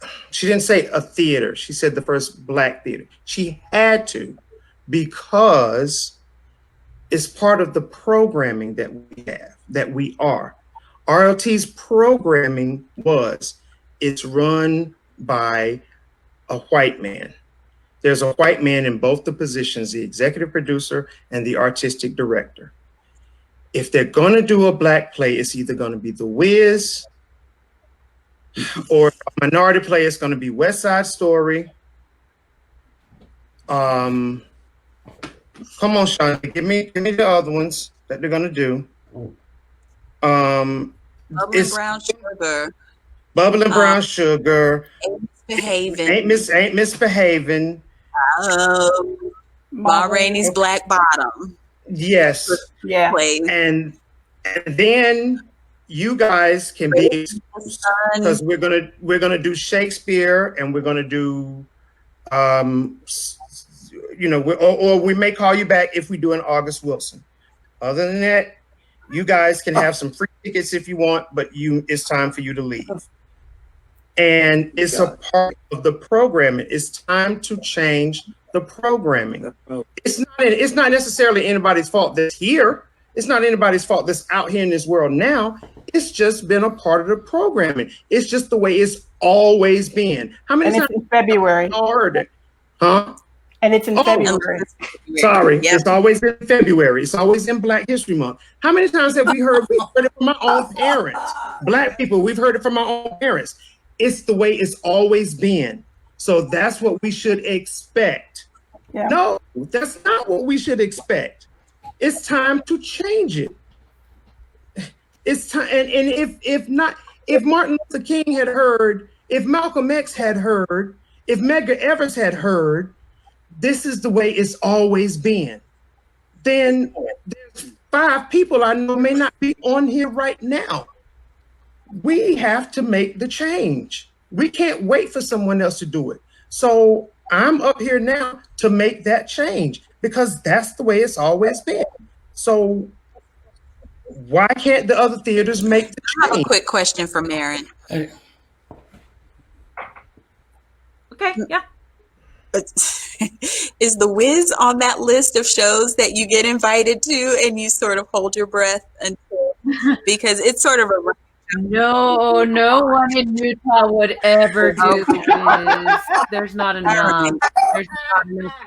a theater. She said the first Black theater. She had to, because it's part of the programming that we have, that we are. RLT's programming it's run by a white man. There's a white man in both the positions, the executive producer and the artistic director. If they're going to do a Black play, it's either going to be The Wiz, or a minority play, it's going to be West Side Story. Come on, Sean, give me the other ones that they're going to do. Bubbling Brown Sugar. Bubbling Brown Sugar. Ain't Misbehaving. Ma Rainey's Black Bottom. Yes. Yeah. And then you guys can be, because we're gonna do Shakespeare, and we're gonna do we may call you back if we do an August Wilson. Other than that, you guys can have some free tickets if you want, but it's time for you to leave. And it's a part of the programming. It's time to change the programming. It's not necessarily anybody's fault that's here. It's not anybody's fault that's out here in this world now. It's just been a part of the programming. It's just the way it's always been. How many times? It's in February. Huh? And it's in February. Sorry, Yep. It's always in February. It's always in Black History Month. How many times have we heard it from our own parents? Black people, we've heard it from our own parents. It's the way it's always been. So that's what we should expect. Yeah. No, that's not what we should expect. It's time to change it. It's time, and if Martin Luther King had heard, if Malcolm X had heard, if Medgar Evers had heard, this is the way it's always been, then there's 5 people I know may not be on here right now. We have to make the change. We can't wait for someone else to do it. So I'm up here now to make that change, because that's the way it's always been. So why can't the other theaters make the I have a change? quick question for Marin. Okay, yeah. Is The Wiz on that list of shows that you get invited to and you sort of hold your breath until, because it's sort of a No one in Utah would ever do this. There's not enough. There's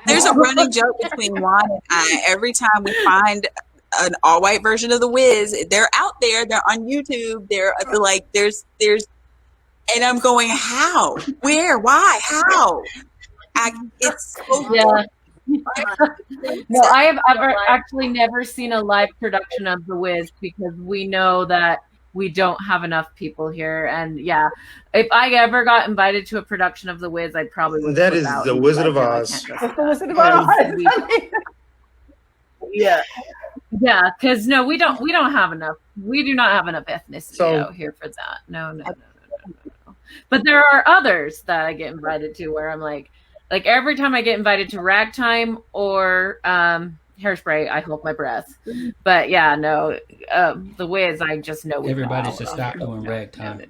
There's a running joke between Juan and I. Every time we find an all white version of The Wiz. They're out there. They're on YouTube. They're like there's, and I'm going, how, where, why, how? It's so Yeah. No, I have actually never seen a live production of The Wiz because we know that we don't have enough people here. And yeah, if I ever got invited to a production of The Wiz, I'd probably would That flip is out The and be Wizard like, of "No, I Oz." can't go see That's the that." Wizard of Oz. Yeah, yeah, because no, we don't have enough. We do not have enough ethnicity So- out here for that. No. But there are others that I get invited to where I'm like every time I get invited to Ragtime or Hairspray, I hold my breath. But yeah, no, The Wiz, I just know Everybody should stop doing ragtime.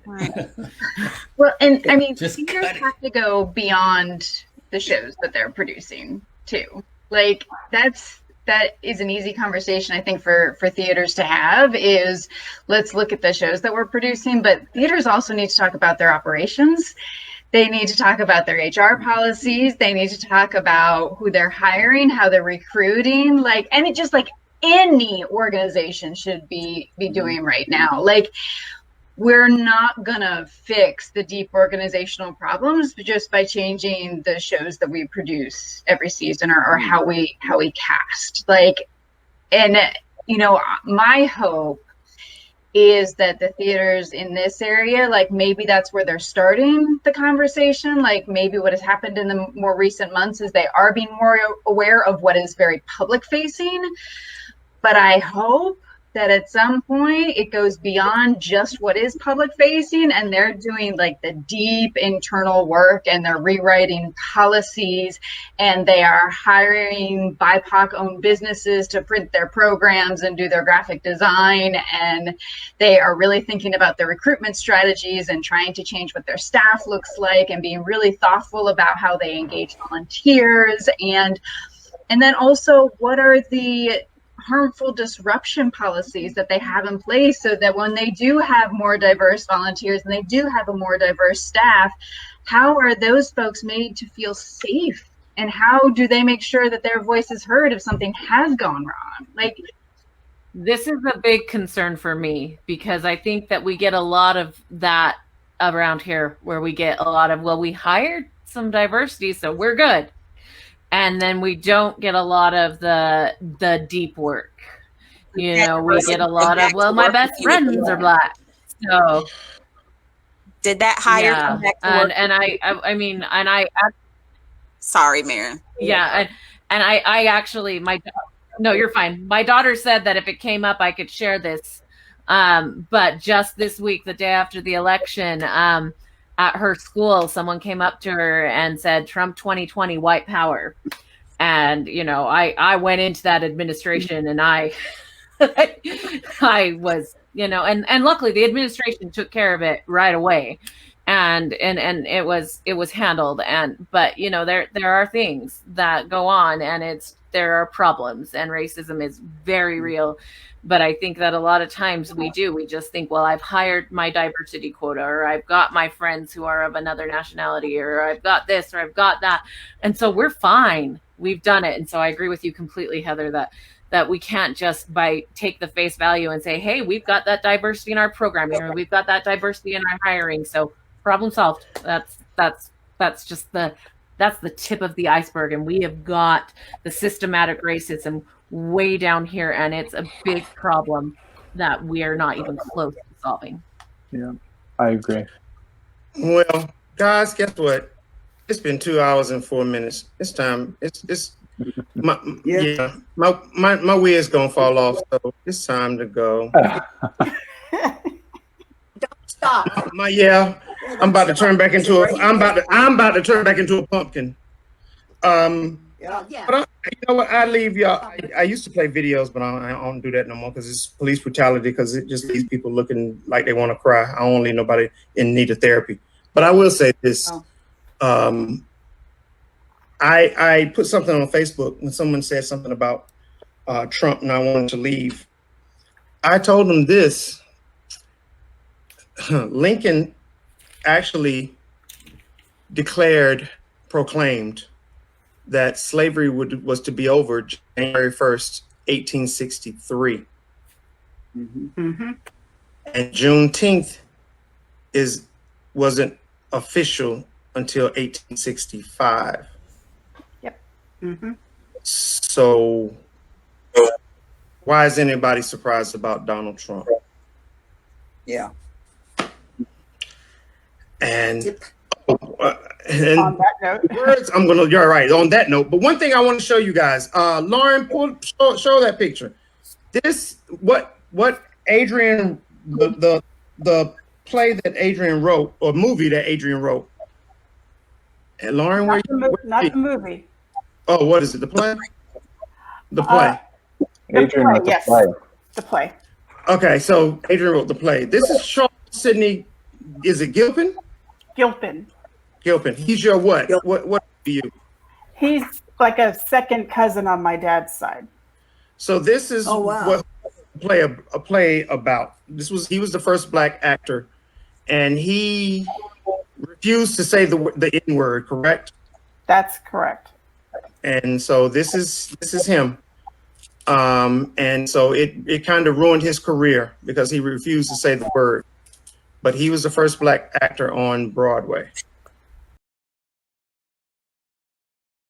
Well, and I mean, Just theaters cut it. have to go beyond the shows that they're producing too. Like that is an easy conversation, I think, for theaters to have is let's look at the shows that we're producing, but theaters also need to talk about their operations. They need to talk about their HR policies. They need to talk about who they're hiring, how they're recruiting, like, and it just like any organization should be doing right now. Like, we're not gonna fix the deep organizational problems just by changing the shows that we produce every season or how we cast. Like, and you know, my hope is that the theaters in this area, like maybe that's where they're starting the conversation. Like maybe what has happened in the more recent months is they are being more aware of what is very public facing. But I hope that at some point it goes beyond just what is public facing and they're doing like the deep internal work and they're rewriting policies and they are hiring BIPOC owned businesses to print their programs and do their graphic design, and they are really thinking about their recruitment strategies and trying to change what their staff looks like and being really thoughtful about how they engage volunteers, and then also what are the harmful disruption policies that they have in place so that when they do have more diverse volunteers and they do have a more diverse staff, how are those folks made to feel safe? And how do they make sure that their voice is heard if something has gone wrong? Like, this is a big concern for me because I think that we get a lot of that around here where we get a lot of, well, we hired some diversity, so we're good. And then we don't get a lot of the deep work. You know, we get a lot of, well, my best friends are Black. So did that hire yeah, come back to work? and I mean, and I sorry, Maren. yeah, and I actually no, you're fine. My daughter said that if it came up, I could share this. But just this week, the day after the election, at her school, someone came up to her and said, Trump 2020, white power. And, you know, I went into that administration and I was, you know, and luckily the administration took care of it right away. And it was handled. But, you know, there are things that go on and there are problems and racism is very real. But I think that a lot of times we just think, well, I've hired my diversity quota, or I've got my friends who are of another nationality, or I've got this, or I've got that. And so we're fine. We've done it. And so I agree with you completely, Heather, that we can't just take the face value and say, hey, we've got that diversity in our programming, or we've got that diversity in our hiring. So problem solved. That's just that's the tip of the iceberg. And we have got the systematic racism way down here, and it's a big problem that we are not even close to solving. Yeah, I agree. Well, guys, guess what? It's been 2 hours and 4 minutes. It's time. It's my wig's gonna fall off, so it's time to go. Stop. I'm about to turn back into a pumpkin. Yeah. But you know what? I leave y'all. I used to play videos, but I don't do that no more because it's police brutality. Because it just leaves people looking like they want to cry. I don't leave nobody in need of therapy. But I will say this: I put something on Facebook when someone said something about Trump and I wanted to leave. I told them this: Lincoln actually proclaimed that slavery was to be over January 1st, 1863. Mm-hmm. And Juneteenth wasn't official until 1865. Mm-hmm. So why is anybody surprised about Donald Trump? Yeah. And, Yep. and On that note, words, you're right on that note. But one thing I want to show you guys, Lauren, show that picture. This, what Adrian, the play that Adrian wrote, or movie that Adrian wrote. And Lauren, not the movie. Oh, what is it? The play? The play. Adrian wrote the Yes, play. the play. Okay, so Adrian wrote the play. This is Charles Sidney. Is it Gilpin? Gilpin. Gilpin. He's your what? What are you? He's like a second cousin on my dad's side. So this is Oh, wow. what a play about. He was the first Black actor, and he refused to say the N word. Correct? That's correct. And so this is him. And so it kind of ruined his career because he refused to say the word. But he was the first Black actor on Broadway.